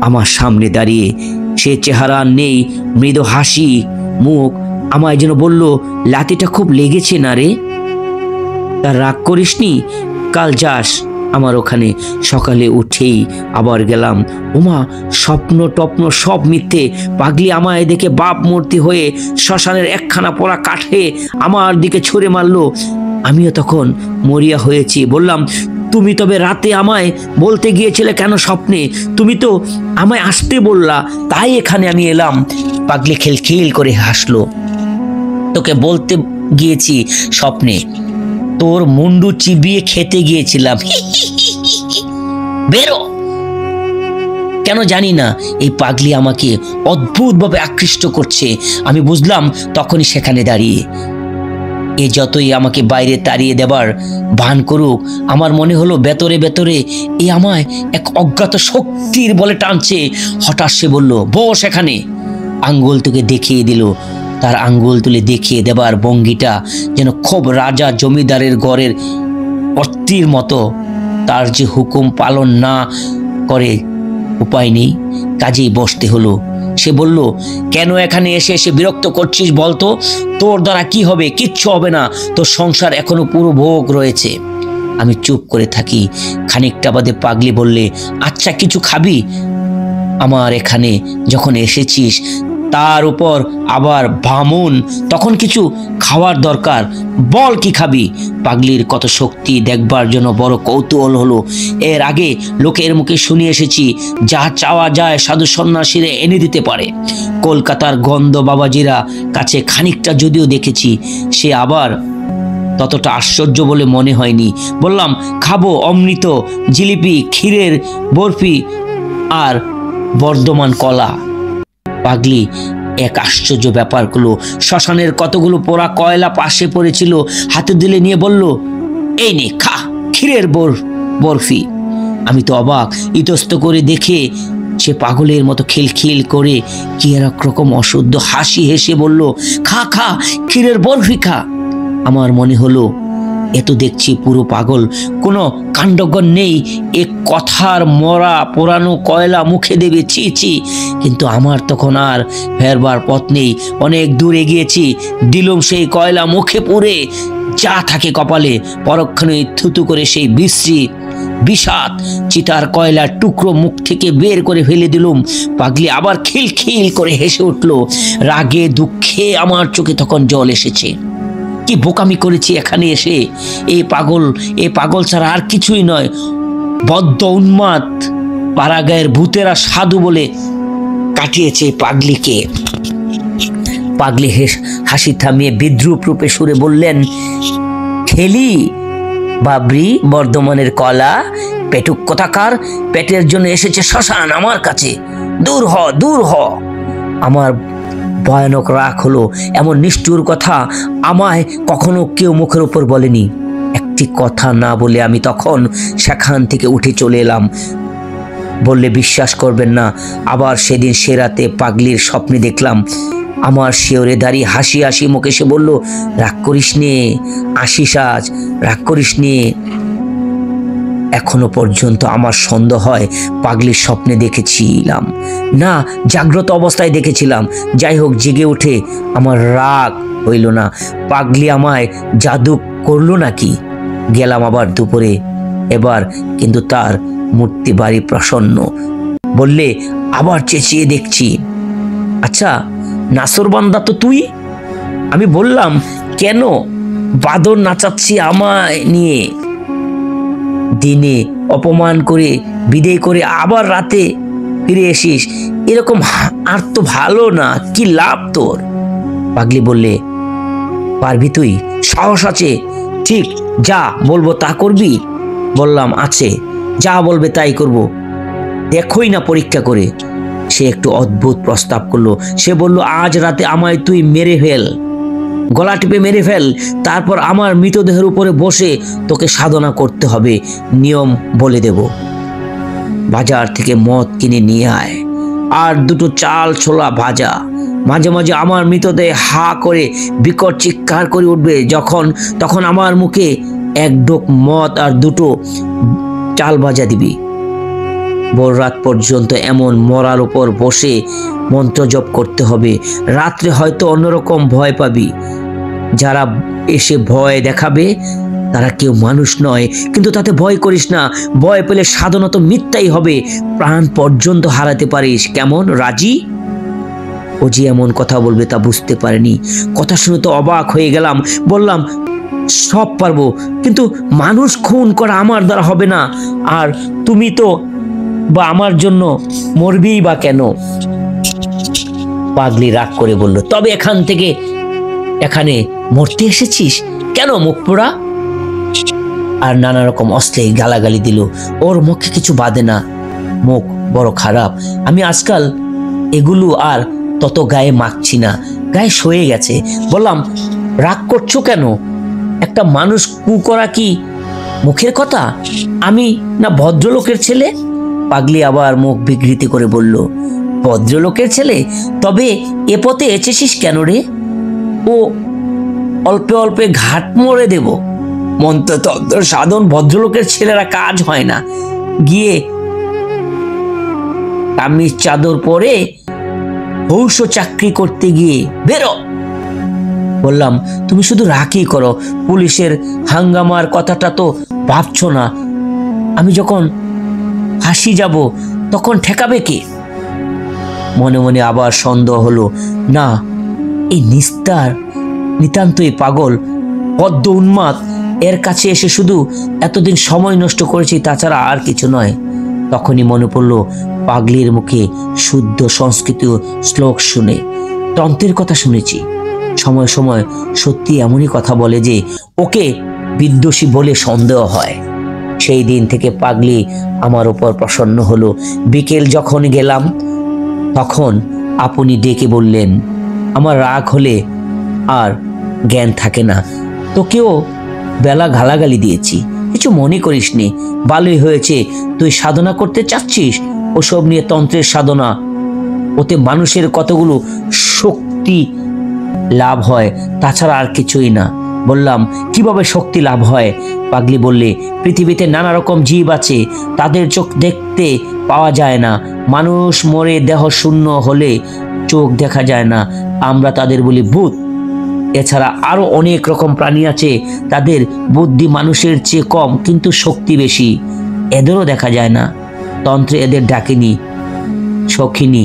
আমার সামনে দাঁড়িয়ে। সে চেহারা নেই, মৃদু হাসি মুখ। আমায় যেন বলল, লাতিটা খুব লেগেছে না রে? তার রাগ করিসনি, কাল যাস আমার ওখানে। সকালে উঠেই আবার গেলাম। ওমা, স্বপ্ন টপ্ন সব মিথ্যে। পাগলি আমায় দেখে বাপ মূর্তি হয়ে শ্মশানের একখানা পোড়া কাঠে আমার দিকে ছুঁড়ে মারলো। আমিও তখন মরিয়া হয়েছি। বললাম, তুমি তবে রাতে আমায় বলতে গিয়েছিলে কেন স্বপ্নে? তুমি তো আমায় আসতে বললা, তাই এখানে আমি এলাম। পাগলি খিলখিল করে হাসলো। তোকে বলতে গিয়েছি স্বপ্নে, তোর মুন্ডু চিবিয়ে খেতে গিয়েছিলাম। বেরো। কেন জানি না, এই পাগলি আমাকে অদ্ভুতভাবে আকৃষ্ট করছে। আমি বুঝলাম তখনই সেখানে দাঁড়িয়ে। এ যতই আমাকে বাইরে তাড়িয়ে দেবার ভান করুক, আমার মনে হলো ভেতরে ভেতরে এ আমায় এক অজ্ঞাত শক্তির বলে টানছে। হঠাৎ সে বলল, বস এখানে। আঙ্গুল তোকে দেখিয়ে দিল। তার আঙ্গুল তুলে দেখিয়ে দেবার ভঙ্গিটা যেন খুব রাজা জমিদারের ঘরের কর্ত্রীর মতো। তার যে হুকুম পালন না করে উপায় নেই, কাজেই বসতে হলো। সে বলল, কেন এখানে এসে এসে বিরক্ত করছিস বলতো? তোর দ্বারা কি হবে? কিচ্ছু হবে না, তোর সংসার এখনো পুরো ভোগ রয়েছে। আমি চুপ করে থাকি। খানিকটা বাদে পাগলি বললে, আচ্ছা, কিছু খাবি? আমার এখানে যখন এসেছিস, তার উপর আবার ভামুন, তখন কিছু খাওয়ার দরকার। বল, কি খাবি? পাগলির কত শক্তি দেখবার জন্য বড় কৌতূহল হলো। এর আগে লোকের মুখে শুনে এসেছি, যা চাওয়া যায় সাধু সন্ন্যাসীরা এনে দিতে পারে। কলকাতার গন্ধ বাবাজিরা কাছে খানিকটা যদিও দেখেছি, সে আবার ততটা আশ্চর্য বলে মনে হয়নি। বললাম, খাবো অমৃত, জিলিপি, ক্ষীরের বরফি আর বর্ধমান কলা। পাগলি এক আশ্চর্য ব্যাপার করলো। শ্মশানের কতগুলো পোড়া কয়লা পাশে পড়েছিল, হাতে দিলে নিয়ে বলল, এই নে খা, ক্ষীরের বরফি। আমি তো অবাক, ইতস্ত করে দেখে সে পাগলের মতো খিলখিল করে কি এক রকম অশুদ্ধ হাসি হেসে বলল, খা খা, ক্ষীরের বরফি খা। আমার মনে হলো এ তো দেখছি পুরো পাগল, কোনো কাণ্ডজ্ঞান নেই, এক কথার মরা পোড়ানো কয়লা মুখে দেবে, ছি ছি। কিন্তু আমার তখন আর ফেরবার পথ নেই, অনেক দূর এগিয়েছি, দিলুম সেই কয়লা মুখে পুরে যা থাকে কপালে, পরক্ষণে থুতু করে সেই বিশ্রী বিষাদ চিতার কয়লার টুকরো মুখ থেকে বের করে ফেলে দিলুম। পাগলি আবার খিলখিল করে হেসে উঠল। রাগে দুঃখে আমার চোখে তখন জল এসেছে। কি বোকামি করেছি এখানে এসে, এ পাগল ছাড়া আর কিছুই নয়, বদ্ধ উন্মাদ পাড়াগাঁয়ের ভূতেরা সাধু বলে কাটিয়েছে পাগলিকে। পাগলি হাসি থামিয়ে বিদ্রুপ রূপে সুরে বললেন, খেলি বাবরি বর্ধমানের কলা, পেটুক কোথাকার, পেটের জন্য এসেছে শ্মশান আমার কাছে, দূর হ দূর হ। আমার ভয়ানক রাগ হলো, এমন নিষ্ঠুর কথা আমায় কখনো কেউ মুখের উপর বলেনি। একটি কথা না বলে আমি তখন সেখান থেকে উঠে চলে এলাম। বললে বিশ্বাস করবেন না, আবার সেদিন সে রাতে পাগলির স্বপ্নে দেখলাম। আমার শিওরে দাঁড়িয়ে হাসি হাসি মুখে সে বলল, রাগ করিস নে আশিস, আজ রাগ করিস নে। এখনো পর্যন্ত আমার সন্দেহ হয় পাগলির স্বপ্নে দেখেছিলাম না জাগ্রত অবস্থায় দেখেছিলাম। যাই হোক, জেগে উঠে আমার রাগ হইল না। পাগলি আমায় জাদু করলো নাকি? গেলাম আবার দুপুরে, এবার কিন্তু তার মূর্তি বাড়ি প্রসন্ন। বললে আবার চেঁচিয়ে দেখছি, আচ্ছা নাসরবান্দা তো তুই? আমি বললাম, কেন? বাদর নাচাচ্ছি আমায় নিয়ে, দিনে অপমান করে বিদেয় করে আবার রাতে ফিরে এসিস, এরকম আর তো ভালো না, কি লাভ তোর? পাগলি বললে, পারবি তুই? সাহস আছে? ঠিক যা বলবো তা করবি? বললাম, আছে, যা বলবে তাই করব, দেখোই না পরীক্ষা করে। সে একটু অদ্ভুত প্রস্তাব করলো। সে বলল, আজ রাতে আমায় তুই মেরে ফেল, গলা টিপে মেরে ফেল, তারপর আমার মৃতদেহের উপরে বসে তোকে সাধনা করতে হবে, নিয়ম বলে দেব। বাজার থেকে মদ কিনে নিয়ে আয়, আর দুটো চাল ছোলা ভাজা। মাঝে মাঝে আমার মৃতদেহ হা করে বিকট চিৎকার করে উঠবে, তখন আমার মুখে এক ডোক মদ আর দুটো চাল ভাজা দিবি। ভোর রাত পর্যন্ত এমন মরার উপর বসে মন্ত্র জপ করতে হবে। রাত্রে হয়তো অন্যরকম ভয় পাবি। যারা এসে ভয় দেখাবে তারা কেউ মানুষ নয়, কিন্তু তাতে ভয় করিস না। ভয় পেলে সাধনা তো মিথ্যাই হবে, প্রাণ পর্যন্ত হারাতে পারিস। কেমন, রাজি? ও যে এমন কথা বলবে তা বুঝতে পারেনি। কথা শুনে তো অবাক হয়ে গেলাম। বললাম, সব পারবো, কিন্তু মানুষ খুন করা আমার দ্বারা হবে না। আর তুমি তো বা আমার জন্য মরবিই বা কেন? পাগলি রাগ করে বলল, তবে এখানে মরতে এসেছিস কেন, মুখ পোড়া? আর নানা রকম অশ্লীল গালাগালি দিল। ওর মুখে কিছু বাদে না, মুখ বড় খারাপ। আমি আজকাল এগুলো আর তত গায়ে মাখছি না, গায়ে সয়ে গেছে। বললাম, রাগ করছো কেন? একটা মানুষ কু করা কি মুখের কথা? আমি না ভদ্রলোকের ছেলে? পাগলি আবার মুখ বিকৃতি করে বলল, ভদ্রলোকের ছেলে? তবে এ পথে এসেছিস কেন রে? ও অল্পে অল্পে ঘাট মরে দেব। মন্ত্রতন্ত্র সাধন ভদ্রলোকের ছেলেরা কাজ হয় না। গিয়ে কামিজ চাদর পরে হৌস চাকরি করতে গিয়ে বেরো। বললাম, তুমি শুধু রাগই করো, পুলিশের হাঙ্গামার কথাটা তো ভাবছো না। আমি যখন হাসি যাব তখন ঠেকাবে কে? মনে মনে আবার সন্দেহ হলো, না, এই নিতান্তই পাগল, বদ্ধ উন্মাদ। এর কাছে এসে শুধু এতদিন সময় নষ্ট করেছি, তাছাড়া আর কিছু নয়। তখনই মনে পড়ল পাগলির মুখে শুদ্ধ সংস্কৃত শ্লোক শুনে তন্ত্রের কথা শুনেছি। সময় সময় সত্যি এমনই কথা বলে যে ওকে বিদ্বেষী বলে সন্দেহ হয়। সেই দিন থেকে পাগলি আমার উপর প্রসন্ন হলো। বিকেল যখন গেলাম তখন আপনি ডেকে বললেন, আমার রাগ হলে আর জ্ঞান থাকে না, তোকেও বেলা গালাগালি দিয়েছি, কিছু মনে করিস নি, ভালোই হয়েছে তুই সাধনা করতে চাচ্ছিস। ওসব নিয়ে তন্ত্রের সাধনা, ওতে মানুষের কতগুলো শক্তি লাভ হয়, তাছাড়া আর কিছুই না। বললাম, কিভাবে শক্তি লাভ হয়? পাগলি বললে, পৃথিবীতে নানা রকম জীব আছে, তাদের চোখ দেখতে পাওয়া যায় না, মানুষ মরে দেহ শূন্য হলে চোখ দেখা যায় না, আমরা তাদের বলি ভূত। এছাড়া আরো অনেক রকম প্রাণী আছে, তাদের বুদ্ধি মানুষের চেয়ে কম কিন্তু শক্তি বেশি, এদেরও দেখা যায় না, তন্ত্রে এদের ডাকিনী, সখিনী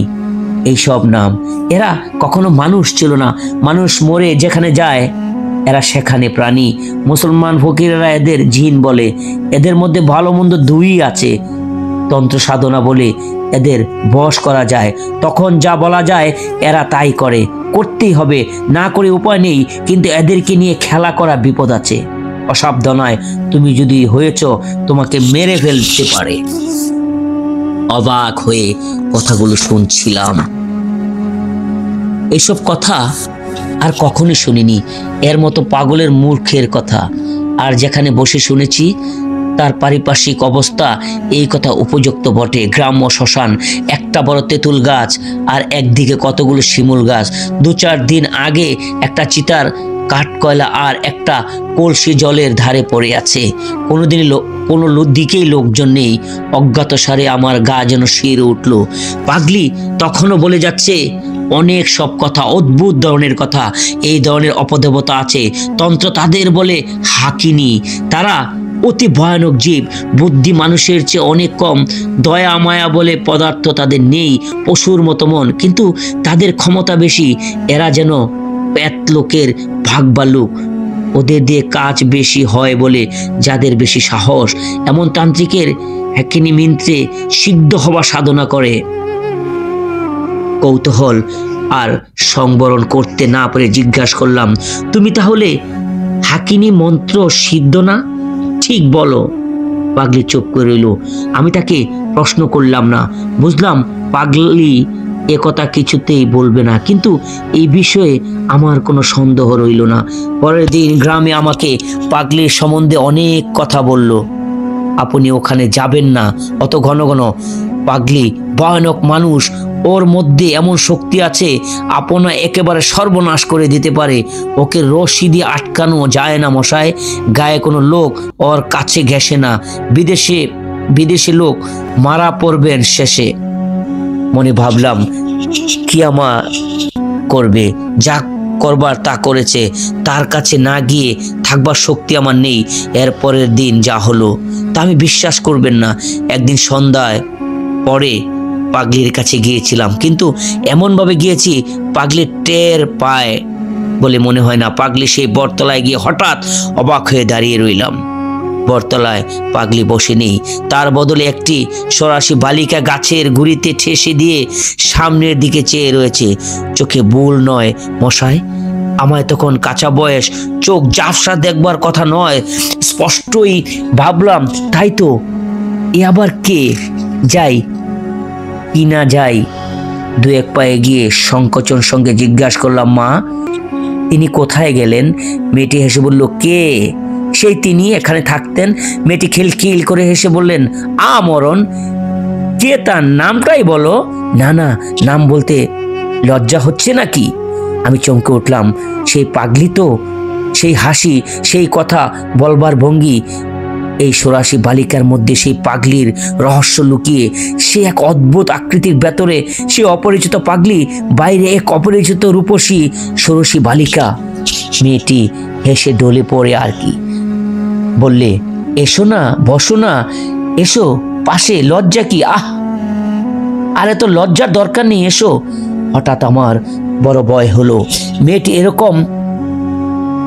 এইসব নাম। এরা কখনো মানুষ ছিল না, মানুষ মরে যেখানে যায় এরা সেখানে প্রাণী। মুসলমান ফকিরেরা এদের জিন বলে। এদের মধ্যে ভালো মন্দ দুই আছে। তন্ত্র সাধনা বলে এদের বশ করা যায়, তখন যা বলা যায় এরা তাই করে, করতেই হবে, না করে উপায় নেই। কিন্তু এদেরকে নিয়ে খেলা করা বিপদ আছে, অসাবধানায় তুমি যদি হয়েছ তোমাকে মেরে ফেলতে পারে। অবাক হয়ে কথাগুলো শুনছিলাম। এসব কথা আর কখনোই শুনিনি, এর মতো পাগলের মূর্খের কথা। আর যেখানে বসে শুনেছি তার পারিপার্শ্বিক অবস্থা এই কথা উপযুক্ত বটে। গ্রাম্য শ্মশান, একটা বড় তেঁতুল গাছ আর একদিকে কতগুলো শিমুল গাছ। 2-4 দিন আগে একটা চিতার কাঠ কয়লা আর একটা কলসি জলের ধারে পড়ে আছে। কোনো দিকেই লোকজন নেই। অজ্ঞাত সারে আমার গা যেন শিরে উঠল। পাগলি তখনও বলে যাচ্ছে অনেক সব কথা, অদ্ভুত ধরনের কথা। এই ধরনের অপদেবতা আছে, তন্ত্র তাদের বলে হাকিনী। তারা অতি ভয়ানক জীব, বুদ্ধি মানুষের চেয়ে অনেক কম, দয়া মায়া বলে পদার্থ তাদের নেই, পশুর মতো মন, কিন্তু তাদের ক্ষমতা বেশি। এরা যেন প্যাত লোকের ভাগবালুক, ওদের দিয়ে কাজ বেশি হয় বলে যাদের বেশি সাহস, এমন তান্ত্রিকের হাকিনী মিন্ত্রে সিদ্ধ হওয়া সাধনা করে। কৌতূহল আর সংবরণ করতে না পারে জিজ্ঞাসা করলাম, তুমি তাহলে হাকিনী মন্ত্র সিদ্ধ না? ঠিক বলো। পাগলি চুপ করে রইল। আমি তাকে প্রশ্ন করলাম না। বুঝলাম পাগলি একথা কিছুতেই বলবে না, কিন্তু এই বিষয়ে আমার কোনো সন্দেহ রইল না। পরের দিন গ্রামে আমাকে পাগলির সম্বন্ধে অনেক কথা বলল। আপনি ওখানে যাবেন না অত ঘন ঘন, পাগলি ভয়ানক মানুষ, ওর মধ্যে এমন শক্তি আছে আপনা একেবারে সর্বনাশ করে দিতে পারে। ওকে রশি দিয়ে আটকানো যায় না মশাই, গায়ে কোনো লোক ওর কাছে ঘেঁষে না। বিদেশে লোক মারা পড়বেন শেষে। মনে ভাবলাম কি আমার করবে, যা করবার তা করেছে, তার কাছে না গিয়ে থাকবার শক্তি আমার নেই। এর পরের দিন যা হলো তা আমি বিশ্বাস করবেন না। একদিন সন্ধ্যায় পরে পাগলির কাছে গিয়েছিলাম, কিন্তু এমনভাবে গিয়েছি পাগলি টের পায় বলে মনে হয় না। পাগলি সেই বটতলায় গিয়ে হঠাৎ অবাক হয়ে দাঁড়িয়ে রইলাম। বটতলায় পাগলি বসে নেই, তার বদলে একটি সরাসি বালিকা গাছের গুড়িতে ঠেসে দিয়ে সামনের দিকে চেয়ে রয়েছে। চোখে ভুল নয় মশাই, আমায় তখন কাঁচা বয়স, চোখ ঝাপসা দেখবার কথা নয়। স্পষ্টই ভাবলাম তাই তো, এ আবার কে? যাই কি না যাই, 2-1 পা এগিয়ে সংকোচন সঙ্গে জিজ্ঞাসা করলাম, মা তিনি কোথায় গেলেন? মেয়েটি হেসে বলল, কে? সেই তিনি এখানে থাকতেন। মেয়েটি খিলখিল করে হেসে বললেন, আমরণ। কে তার নামটাই বলো। না না, নাম বলতে লজ্জা হচ্ছে নাকি? আমি চমকে উঠলাম। সেই পাগলি তো, সেই হাসি, সেই কথা বলবার ভঙ্গি, এই সরাসি বালিকার মধ্যে সেই পাগলির রহস্য লুকিয়ে। সে এক অদ্ভুত আকৃতির ভেতরে সে অপরিচিত পাগলি, বাইরে এক অপরিচিত রূপসী ষোড়শী বালিকা। মেয়েটি হেসে ডলে পড়ে আর কি বললে, এসো না, বসো না, এসো পাশে, লজ্জা কি? আরে তো লজ্জার দরকার নেই, এসো। হঠাৎ আমার বড় ভয় হলো। মেয়েটি এরকম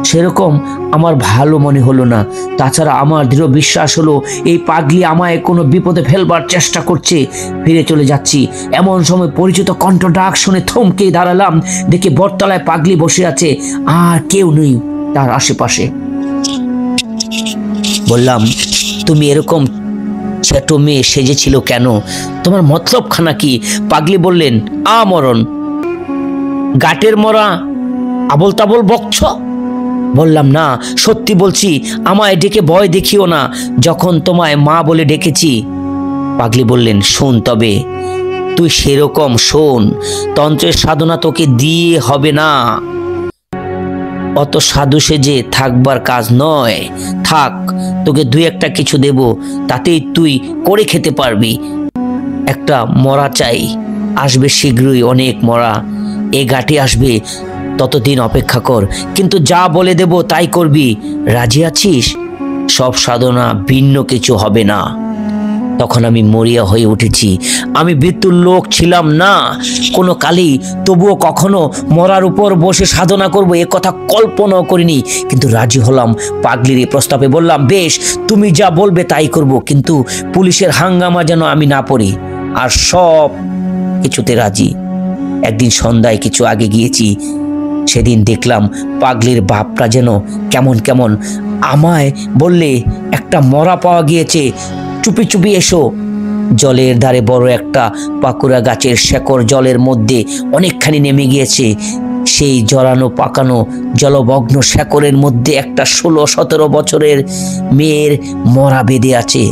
সেরকম আমার ভালো মনে হলো না। তাছাড়া আমার দৃঢ় বিশ্বাস হলো এই পাগলি আমায় কোনো বিপদে ফেলবার চেষ্টা করছে। ফিরে চলে যাচ্ছি, এমন সময় পরিচিত কণ্ঠ ডাক শুনে থমকে দাঁড়ালাম। দেখে বটতলায় পাগলি বসে আছে, আর কেউ নেই তার আশেপাশে। বললাম, তুমি এরকম ছোট মেয়ে সেজেছিল কেন? তোমার মতলবখানা কি? পাগলি বললেন, আমরণ, গাটের মরা আবল তাবল বকছ? বললাম, না, সত্যি বলছি, আমায় ডেকে ভয় দেখিও না, যখন তোমায় মা বলে ডেকেছি। পাগলি বললেন, শোন তবে, তুই সেরকম শোন, তন্ত্রের সাধনা তোকে দিয়ে হবে না, অত সাধু সেজে থাকবার কাজ নয়। থাক, তোকে দুই একটা কিছু দেব, তাতেই তুই করে খেতে পারবি। একটা মরা চাই, আসবে শীঘ্রই অনেক মরা, এ ঘাটে আসবে, ততদিন অপেক্ষা কর, কিন্তু যা বলে দেব তাই করবি, রাজি আছিস? সব সাধনা, ভিন্ন কিছু হবে না। তখন আমি মরিয়া হয়ে উঠেছি। আমি মৃত্যুর লোক ছিলাম না কোনো কালেই, তবুও কখনো মরার উপর বসে সাধনা করব এ কথা কল্পনাও করিনি, কিন্তু রাজি হলাম পাগলির এই প্রস্তাবে। বললাম, বেশ, তুমি যা বলবে তাই করব, কিন্তু পুলিশের হাঙ্গামা যেন আমি না পড়ি। আর সব কিছুতে রাজি। একদিন সন্ধ্যায় কিছু আগে গিয়েছি, সেদিন দেখলাম পাগলির বাপটা যেন কেমন কেমন। আমায় বললে, একটা মরা পাওয়া গিয়েছে, চুপি চুপি এসো। জলের ধারে বড় একটা পাকুড়া গাছের শেকড় জলের মধ্যে অনেকখানি নেমে গিয়েছে। সেই জড়ানো পাকানো জলমগ্ন শেকড়ের মধ্যে একটা 16-17 বছরের মেয়ের মরা বেঁধে আছে।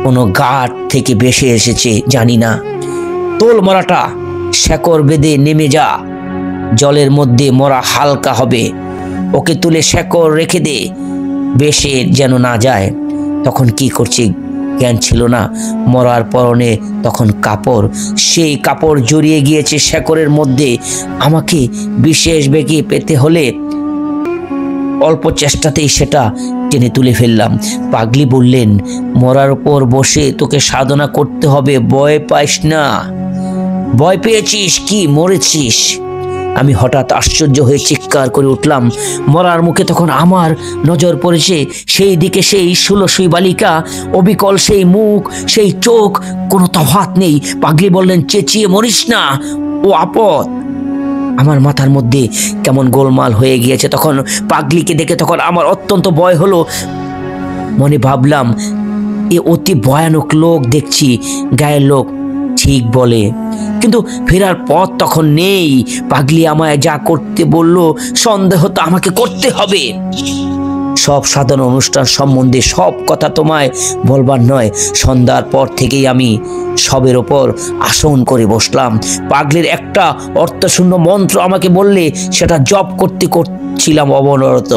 কোনো ঘাট থেকে ভেসে এসেছে জানি না। তোল মরাটা, শেকড় বেঁধে নেমে যা, জলের মধ্যে মরা হালকা হবে, ওকে তুলে শেকড় রেখে দে, বেশে যেন না যায়। তখন কি করছি জ্ঞান ছিল না। মরার পরনে তখন কাপড়, সেই কাপড় জড়িয়ে গিয়েছে শেকড়ের মধ্যে। আমাকে বিশেষ বেগে পেতে হলে অল্প চেষ্টাতেই সেটা টেনে তুলে ফেললাম। পাগলি বললেন, মরার উপর বসে তোকে সাধনা করতে হবে, ভয় পাইস না। ভয় পেয়েছিস কি, মরেছিস? আমি হঠাৎ আশ্চর্য হয়ে চিৎকার করে উঠলাম। মরার মুখে তখন আমার নজর পড়েছে সেই দিকে। সেই ষোলশী বালিকা, অবিকল সেই মুখ, সেই চোখ, কোনো তফাৎ নেই। পাগলি বললেন, চেঁচিয়ে মরিস না, ও আপদ। আমার মাথার মধ্যে কেমন গোলমাল হয়ে গিয়েছে। তখন পাগলিকে দেখে তখন আমার অত্যন্ত ভয় হলো। মনে ভাবলাম, এ অতি ভয়ানক লোক দেখছি, গায়ের লোক ঠিক বলে, কিন্তু ফেরার পথ তখন নেই। পাগলি আমায় যা করতে বলল, সন্দেহ তো আমাকে করতে হবে। সব সাধারণ অনুষ্ঠান সম্বন্ধে সব কথা তোমায় বলবার নয়। সন্ধ্যার পর থেকেই আমি সবের ওপর আসন করে বসলাম। পাগলির একটা অর্থশূন্য মন্ত্র আমাকে বললে সেটা জপ করতে করছিলাম অবনরত।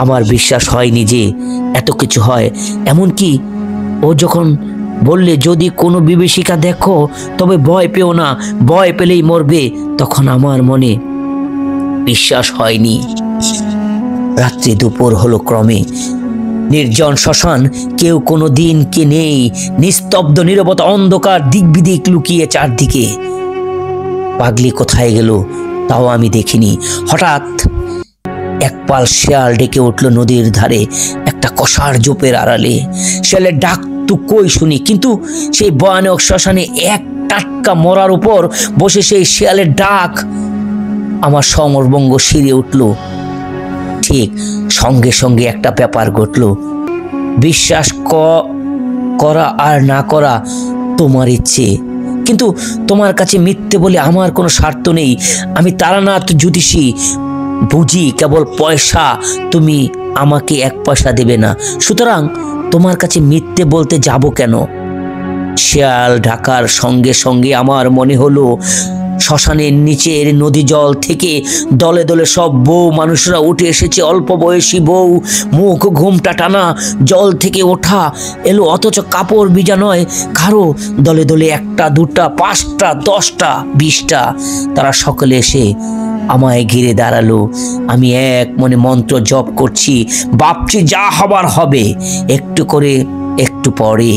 আমার বিশ্বাস হয়নি যে এত কিছু হয়। এমনকি ও যখন বললে, যদি কোনো বিভীষিকা দেখো তবে ভয় পেও না, ভয় পেলেই মরবে, তখন আমার মনে বিশ্বাস হয়নি। রাত্রি দুপুর হলো ক্রমে। নির্জন শ্মশান, কেউ কোনো দিন কে নেই, নিস্তব্ধ নীরবতা, অন্ধকার দিক বিদিক লুকিয়ে চারদিকে। পাগলি কোথায় গেল তাও আমি দেখিনি। হঠাৎ এক পাল শেয়াল ডেকে উঠল নদীর ধারে একটা কষার জোপের আড়ালে। শেয়ালের ডাক তো কই শুনি, কিন্তু সেই ভয়ানক শ্মশানে এক টাটকা মরার উপর বসে সেই শেয়ালের ডাক আমার সমরভঙ্গ শিরে উঠল। ঠিক সঙ্গে সঙ্গে একটা ব্যাপার ঘটল। বিশ্বাস করা আর না করা তোমার ইচ্ছে, কিন্তু তোমার কাছে মিথ্যে বলে আমার কোনো স্বার্থ নেই। আমি তারানাথ জ্যোতিষী, বুঝি কেবল পয়সা, তুমি আমাকে 1 পয়সা দেবে না, সুতরাং তোমার কাছে মিথ্যে বলতে যাব কেন? শেয়াল ঢাকার সঙ্গে সঙ্গে আমার মনে হলো শ্মশানের নিচের নদী জল থেকে দলে দলে সব বউ মানুষরা উঠে এসেছে। অল্প বয়সী বউ, মুখ ঘুমটা টানা, জল থেকে ওঠা এলো, অথচ কাপড় ভিজা নয় কারো। দলে দলে 1টা 2টা 5টা 10টা 20টা, তারা সকলে এসে আমায় ঘিরে দাঁড়ালো। আমি এক মনে মন্ত্র জপ করছি, ভাবছি যা হবার হবে। একটু পরে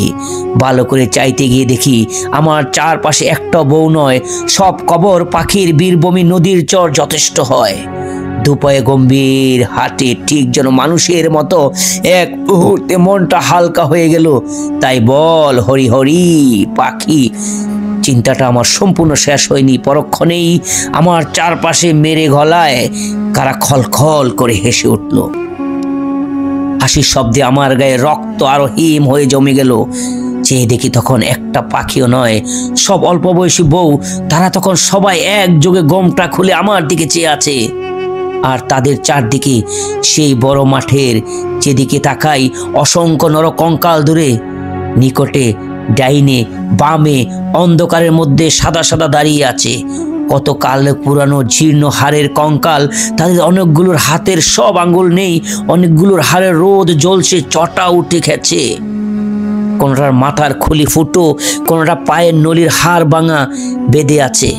ভালো করে চাইতে গিয়ে দেখি আমার চারপাশে একটা বউ নয়, সব কবর পাখির বীরভূমি নদীর চর যথেষ্ট হয়। দুপায়ে গম্ভীর হাঁটে, ঠিক যেন মানুষের মতো। এক মুহূর্তে মনটা হালকা হয়ে গেল। তাই বল, হরি হরি পাখি। চিন্তাটা আমার সম্পূর্ণ শেষ হয়নি, পরক্ষণেই আমার চারপাশে মেরে গলায় কারা খলখল করে হেসে উঠল। হাসির শব্দে আমার গায়ে রক্ত আরো হিম হয়ে জমে গেল। চেয়ে দেখি তখন একটা পাখিও নয়, সব অল্প বয়সী বউ। তারা তখন সবাই একযোগে গোমটা খুলে আমার দিকে চেয়ে আছে। আর তাদের চারদিকে সেই বড় মাঠের যেদিকে তাকাই অসংখ্য নরকঙ্কাল দূরে, নিকটে ডাইনে বামে অন্ধকারের মধ্যে সাদা সাদা দাঁড়িয়ে আছে কত কাল পুরানো জীর্ণ হাড়ের কঙ্কাল। তাদের অনেকগুলোর হাতের সব আঙ্গুল নেই, অনেকগুলোর হাড়ের রোদ জ্বলছে, চটা উঠে গেছে। কোনটার মাথার খুলি ফুটো, কোনটা পায়ের নলির হাড় ভাঙা বেঁধে আছে।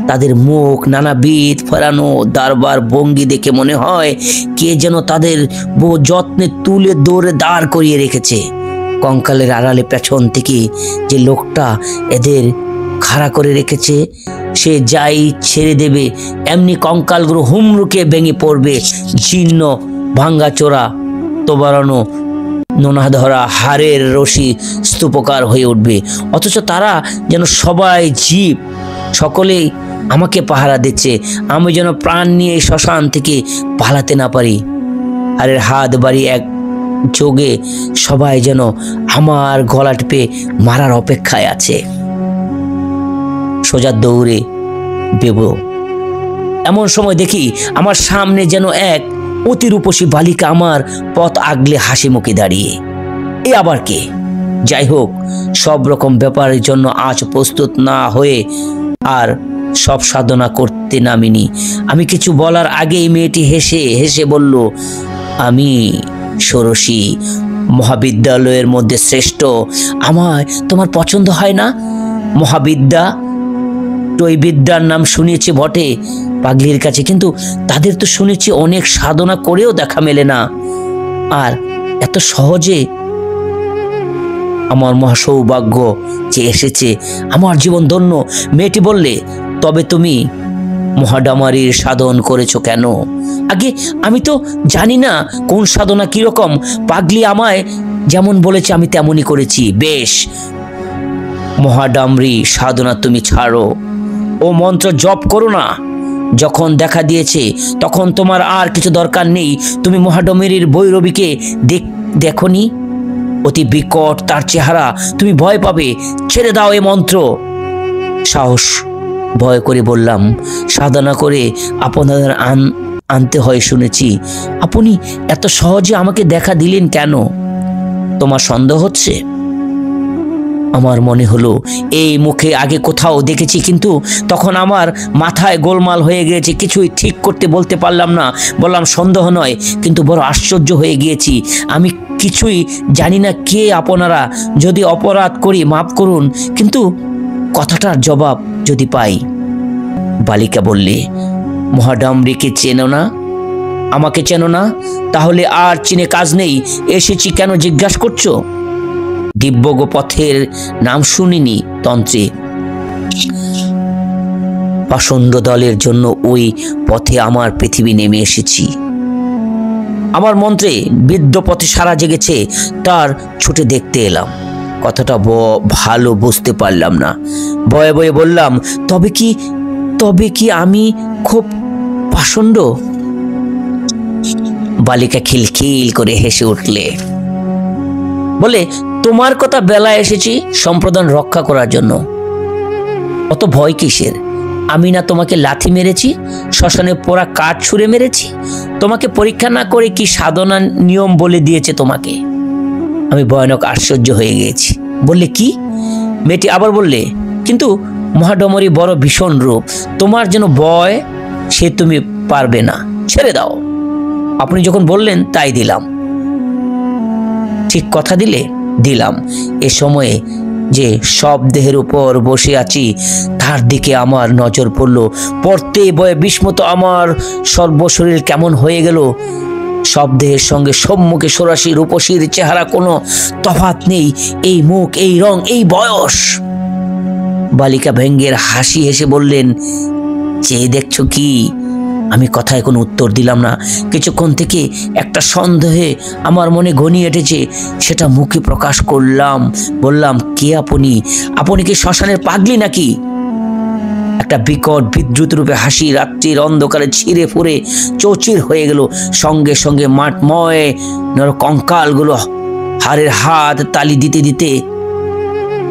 তাদের মুখ নানাবিধ ফেরানো দারবার ভঙ্গি দেখে মনে হয় কে যেন তাদের বহু যত্নে তুলে দৌড়ে দাঁড় করিয়ে রেখেছে। কঙ্কালের আড়ালে পেছন থেকে যে লোকটা এদের খাড়া করে রেখেছে, সে যাই ছেড়ে দেবে এমনি কঙ্কালগুলো হুমড়ুকে ভেঙে পড়বে, জীর্ণ ভাঙ্গাচোরা তোবারানো নোনা ধরা হাড়ের রশি স্তূপকার হয়ে উঠবে। অথচ তারা যেন সবাই জীব, সকলেই আমাকে পাহারা দিচ্ছে। আমি যেন প্রাণ নিয়ে শ্মশান থেকে পালাতে না পারি। হাড়ের হাত বাড়ি এক যোগে সবাই যেন আমার গলা টিপে মারার অপেক্ষায় আছে। সোজা দৌড়ে দেব, এমন সময় দেখি আমার সামনে যেন এক অতি রূপসী বালিকা আমার পথ আগলে হাসি মুখে দাঁড়িয়ে। এ আবার কে? যাই হোক, সব রকম ব্যাপারের জন্য আজ প্রস্তুত না হয়ে আর সব সাধনা করতে নামিনি। আমি কিছু বলার আগেই মেয়েটি হেসে হেসে বলল, আমি ষোড়শী, মহাবিদ্যালয়ের মধ্যে শ্রেষ্ঠ। আমায় তোমার পছন্দ হয় না? মহাবিদ্যা বিদ্যার নাম শুনেছি বটে পাগলির কাছে, কিন্তু তাদের তো শুনেছি অনেক সাধনা করেও দেখা মেলে না। আর এত সহজে আমার মহা সৌভাগ্য যে এসেছে, আমার জীবন ধন্য। মেয়েটি বললে, তবে তুমি মহাডামারির সাধন করেছো কেন? আগে আমি তো জানি না কোন সাধনা কিরকম। পাগলি আমায় যেমন বলেছে আমি তেমনই করেছি। বেশ, মহাডামরি সাধনা তুমি ছাড়ো, ও মন্ত্র জপ করো না। যখন দেখা দিয়েছে তখন তোমার আর কিছু দরকার নেই। তুমি মহাডামরির ভৈরবীকে দেখনি? অতি বিকট তার চেহারা, তুমি ভয় পাবে। ছেড়ে দাও এ মন্ত্র। সাহস ভয় করে বললাম, সাধনা করে আপনাদের আনতে হয় শুনেছি। আপনি এত সহজে আমাকে দেখা দিলেন কেন? তোমার সন্দেহ হচ্ছে? আমার মনে হলো এই মুখে আগে কোথাও দেখেছি, কিন্তু তখন আমার মাথায় গোলমাল হয়ে গিয়েছে, কিছুই ঠিক করতে বলতে পারলাম না। বললাম, সন্দেহ নয়, কিন্তু বড় আশ্চর্য হয়ে গিয়েছি। আমি কিছুই জানি না কে আপনারা। যদি অপরাধ করি মাফ করুন, কিন্তু কথাটার জবাব যদি পাই। বালিকা বললে, মহাডামরিকে চেনো না? আমাকে চেনো না? তাহলে আর চিনে কাজ নেই। এসেছি কেন জিজ্ঞাসা করছো? দিব্যগ পথের নাম শুনিনি তন্ত্রে? পাষণ্ড দলের জন্য ওই পথে আমার পৃথিবী নেমে এসেছি। আমার মন্ত্রে বিদ্য পথে সারা জেগেছে, তার ছুটে দেখতে এলাম। কথাটা ভালো বুঝতে পারলাম না। বয়ে বয়ে বললাম, তবে কি আমি খুব পাষণ্ড? বালিকা খিলখিল করে হেসে উঠলে, বলে, তোমার কথা বেলা এসেছি সম্প্রদান রক্ষা করার জন্য। অত ভয় কিসের? আমি না তোমাকে লাথি মেরেছি, শ্মশানে পোড়া কাঠ ছুঁড়ে মেরেছি? তোমাকে পরীক্ষা না করে কি সাধনা নিয়ম বলে দিয়েছে তোমাকে? আমি ভয়ানক আশ্চর্য হয়ে গিয়েছি। বললে, কি? মেয়েটি আবার বললে, কিন্তু মহাডমরি বড় ভীষণ রূপ, তোমার যেন ভয়, সে তুমি পারবে না, ছেড়ে দাও। আপনি যখন বললেন তাই দিলাম। ঠিক কথা দিলে? দিলাম। এ সময়ে যে সব দেহের উপর বসে আছি তার দিকে আমার নজর পড়ল। পড়তে বয়ে বিস্মত আমার সর্বশরীর কেমন হয়ে গেল। সব দেহের সঙ্গে সম্মুখে সরাসি রূপসীর চেহারা, কোনো তফাৎ নেই। এই মুখ, এই রং, এই বয়স। বালিকা ভেঙ্গের হাসি হেসে বললেন, চেয়ে দেখছো কি? আমি কথায় কোনো উত্তর দিলাম না। কিছুক্ষণ থেকে একটা সন্দেহে আমার মনে ঘনিয়ে এসেছে, সেটা মুখে প্রকাশ করলাম। বললাম, কে আপনি? আপনি কি শ্মশানের পাগলি নাকি? একটা বিকট বিদ্রুত রূপে হাসি রাত্রির অন্ধকারে ছিঁড়ে ফুঁড়ে চৌচির হয়ে গেল। সঙ্গে সঙ্গে মাঠময় নর কঙ্কালগুলো হাড়ের হাত তালি দিতে দিতে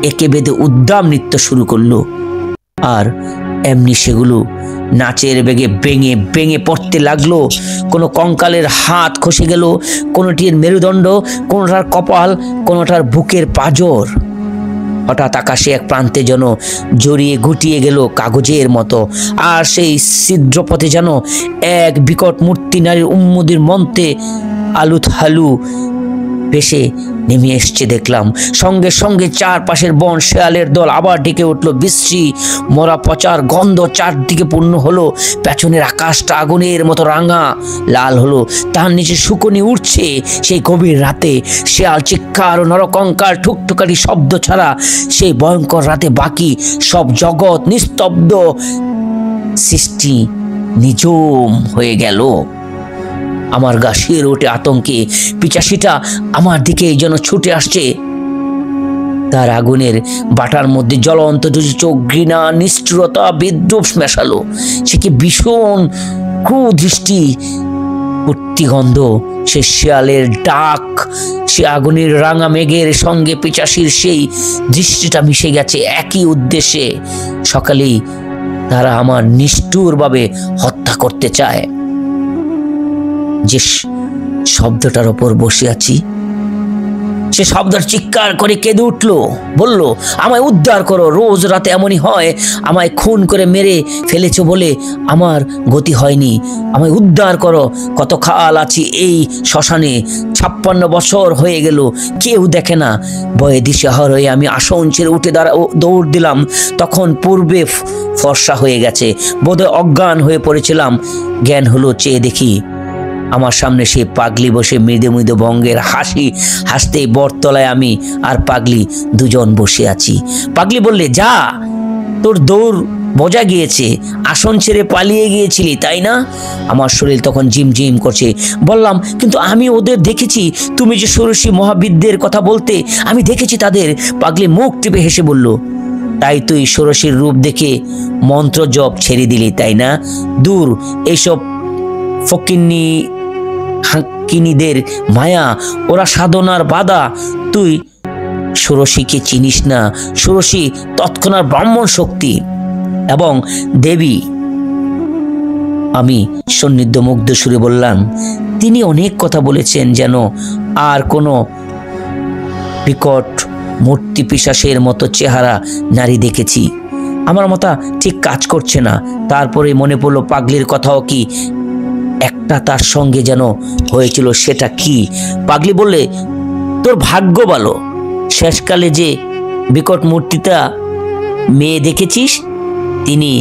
একে বেঁধে উদ্দাম নৃত্য শুরু করলো। আর এমনি সেগুলো নাচের বেগে ভেঙে ভেঙে পড়তে লাগলো। কোনো কঙ্কালের হাত খসে গেল, কোনোটির মেরুদণ্ড, কোনোটার কপাল, কোনোটার বুকের পাঁজর। হঠাৎ আকাশে এক প্রান্তে যেন জড়িয়ে গুটিয়ে গেল কাগজের মতো, আর সেই ছিদ্রপথে যেন এক বিকট মূর্তি নারীর উন্মুদির মন্ত্রে আলুথালু ভেসে নেমে এসছে দেখলাম। সঙ্গে সঙ্গে চারপাশের বন শেয়ালের দল আবার ডেকে উঠল। বিশ্রী মরা পচার গন্ধ চারদিকে পূর্ণ হলো। পেছনের আকাশটা আগুনের মতো রাঙা লাল হলো, তার নিচে শুকনি উঠছে। সেই গভীর রাতে শেয়াল চিৎকার ও নরকঙ্কাল ঠুকঠুকারি শব্দ ছাড়া সেই ভয়ঙ্কর রাতে বাকি সব জগৎ নিস্তব্ধ, সৃষ্টি নিঝুম হয়ে গেল। আমার গা শিউরে ওঠে আতঙ্কে। পিচাসিটা আমার দিকে যেন ছুটে আসছে। তার আগুনের বাটার মধ্যে জ্বলন্ত দুটি চোখ ঘৃণা, নিষ্ঠুরতা, বিদ্রুপ মেশালো। সে কি ভীষণ কুদৃষ্টি, গন্ধ, সে শিয়ালের ডাক, সে আগুনের রাঙা মেঘের সঙ্গে পিচাসির সেই দৃষ্টিটা মিশে গেছে একই উদ্দেশ্যে। সকালেই তারা আমার নিষ্ঠুরভাবে হত্যা করতে চায়। যে শব্দটার ওপর বসে আছি, সে শব্দের চিৎকার করে কেঁদে উঠল, বলল, আমায় উদ্ধার করো। রোজ রাতে এমনই হয়, আমায় খুন করে মেরে ফেলেছ বলে আমার গতি হয়নি, আমায় উদ্ধার করো। কত কাল আছি এই শ্মশানে, 56 বছর হয়ে গেল, কেউ দেখে না। ভয়ে দিশেহারা হয়ে আমি আসন ছেড়ে উঠে দৌড় দিলাম। তখন পূর্বে ফর্সা হয়ে গেছে, বোধহয় অজ্ঞান হয়ে পড়েছিলাম। জ্ঞান হলো, চেয়ে দেখি আমার সামনে সেই পাগলি বসে মৃদু মৃদু ভঙ্গের হাসি হাসতেই বটতলায় আমি আর পাগলি দুজন বসে আছি। পাগলি বললে, যা, তোর দৌড় বোঝা গিয়েছে, আসন ছেড়ে পালিয়ে গিয়েছিলি তাই না? আমার শরীর তখন ঝিমঝিম করছে। বললাম, কিন্তু আমি ওদের দেখেছি, তুমি যে ষোড়শী মহাবিদ্যের কথা বলতে, আমি দেখেছি তাদের। পাগলি মুখ টিপে হেসে বলল, তাই তুই ষোড়শীর রূপ দেখে মন্ত্র জপ ছেড়ে দিলি তাই না? দূর এইসব ফকিন্নিদের মায়া, ওরা সাধনার বাধা। তুই ষোড়শীকে চিনিস না। ষোড়শী তৎক্ষণাৎ ব্রাহ্মণ শক্তি এবং দেবী। আমি সন্নিধ্য মুগ্ধ সুরে বললাম, তিনি অনেক কথা বলেছেন, যেন আর কোনো বিকট মূর্তি পিশাচের মতো চেহারা নারী দেখেছি। আমার মাথা ঠিক কাজ করছে না। তারপরে মনে পড়লো পাগলির কথাও কি একটা তার সঙ্গে যেন হয়েছিল, সেটা কি? পাগলি বললে, তোর ভাগ্য ভালো, শেষকালে যে বিকট মূর্তিটা মেয়ে দেখেছিস, তিনি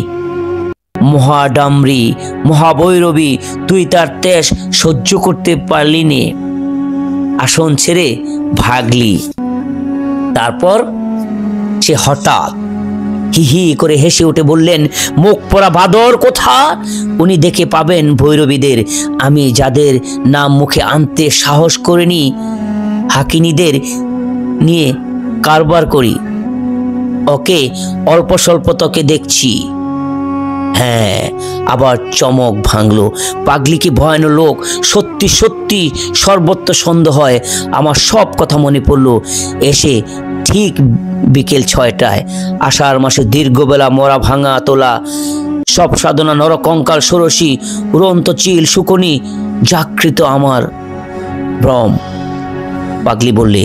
মহাডামরি, মহাবৈরবী। তুই তার তেজ সহ্য করতে পারলি নে, আসন ছেড়ে ভাগলি। তারপর সে হঠাৎ হি হি করে হেসে উঠে বললেন, মুখ পড়া বাদর কোথা, উনি দেখে পাবেন ভৈরবীদের। আমি যাদের নাম মুখে আনতে সাহস করিনি, হাকিনীদের নিয়ে কারবার করি, ওকে অল্প স্বল্প তোকে দেখছি। হ্যাঁ, আবার চমক ভাঙলো। পাগলি কি ভয়ানক লোক! সত্যি সত্যি সর্বত্র সন্দেহ হয়। আমার সব কথা মনে পড়লো। এসে ঠিক বিকেল 6টায়, আষাঢ় মাসে দীর্ঘবেলা মরা ভাঙা তোলা সব সাধনা, নরকঙ্কাল, ষোড়শী, উড়ন্ত চিল, শুকনি, জাগৃত আমার ভ্রম। পাগলি বললে,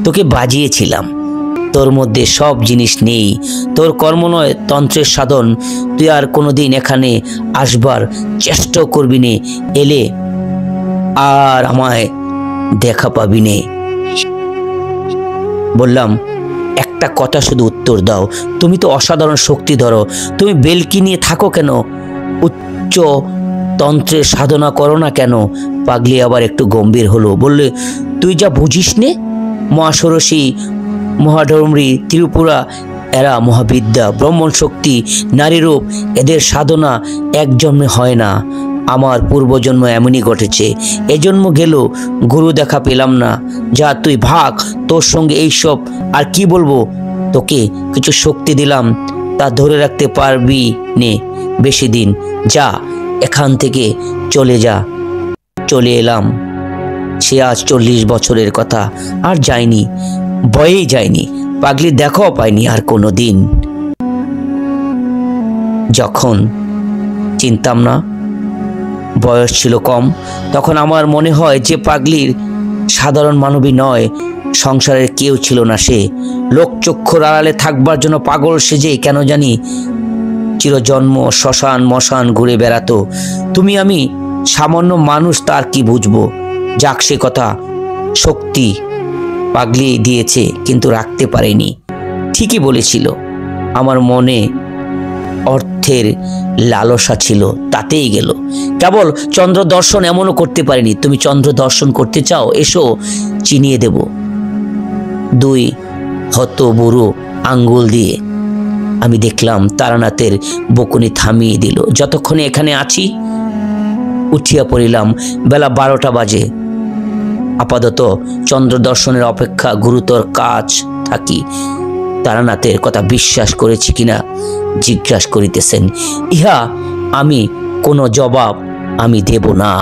তোকে বাজিয়েছিলাম, তোর মধ্যে সব জিনিস নেই, তোর কর্ম নয় তন্ত্রের সাধন। তুই আর কোনোদিন এখানে আসবার চেষ্টাও করবি নে, এলে আর আমায় দেখা পাবি নে। বললাম, একটা কথা শুধু উত্তর দাও, তুমি তো অসাধারণ শক্তি ধরো, তুমি বেলকি নিয়ে থাকো কেন? উচ্চ তন্ত্রের সাধনা করো না কেন? পাগলি আবার একটু গম্ভীর হলো, বললে, তুই যা বুঝিস নে, মহাষোড়শী, মহাডমরী, ত্রিপুরা, এরা মহাবিদ্যা, ব্রাহ্মণ শক্তি, নারীরূপ, এদের সাধনা এক জন্মে হয় না। আমার পূর্বজন্ম এমনই ঘটেছে, এজন্ম গেল, গুরু দেখা পেলাম না। যা, তুই ভাগ, তোর সঙ্গে এইসব আর কি বলবো। তোকে কিছু শক্তি দিলাম, তা ধরে রাখতে পারবি নে বেশি দিন। যা, এখান থেকে চলে যা। চলে এলাম। সে আজ 40 বছরের কথা, আর যায়নি, ভয়েই যায়নি। পাগলি দেখাও পাইনি আর কোনো দিন। যখন চিনতাম না, বয়স ছিল কম, তখন আমার মনে হয় যে পাগলির সাধারণ মানবী নয়, সংসারের কেউ ছিল না সে। লোকচক্ষুর আড়ালে থাকবার জন্য পাগল সেজে কেন জানি চিরজন্ম শ্মশান মশান ঘুরে বেড়াতো। তুমি আমি সামান্য মানুষ, তার কি বুঝবো। যাক সে কথা, শক্তি পাগলি দিয়েছে কিন্তু রাখতে পারেনি। ঠিকই বলেছিল, আমার মনে অর্থের লালসা ছিল, তাতেই গেল। কেবল চন্দ্র দর্শন এমনও করতে পারিনি। তুমি চন্দ্র দর্শন করতে চাও, এসো, চিনিয়ে দেব। দুই হত বুড়ো আঙ্গুল দিয়ে আমি দেখলাম তারানাথের বকুনি থামিয়ে দিল। যতক্ষণে এখানে আছি উঠিয়া পড়িলাম। বেলা 12টা বাজে। আপাতত চন্দ্র দর্শনের অপেক্ষা গুরুতর কাজ থাকি। তারানাথের কথা বিশ্বাস করেছি কিনা জিজ্ঞাসা করিতেছেন। ইহা আমি কোনো জবাব আমি দেব না।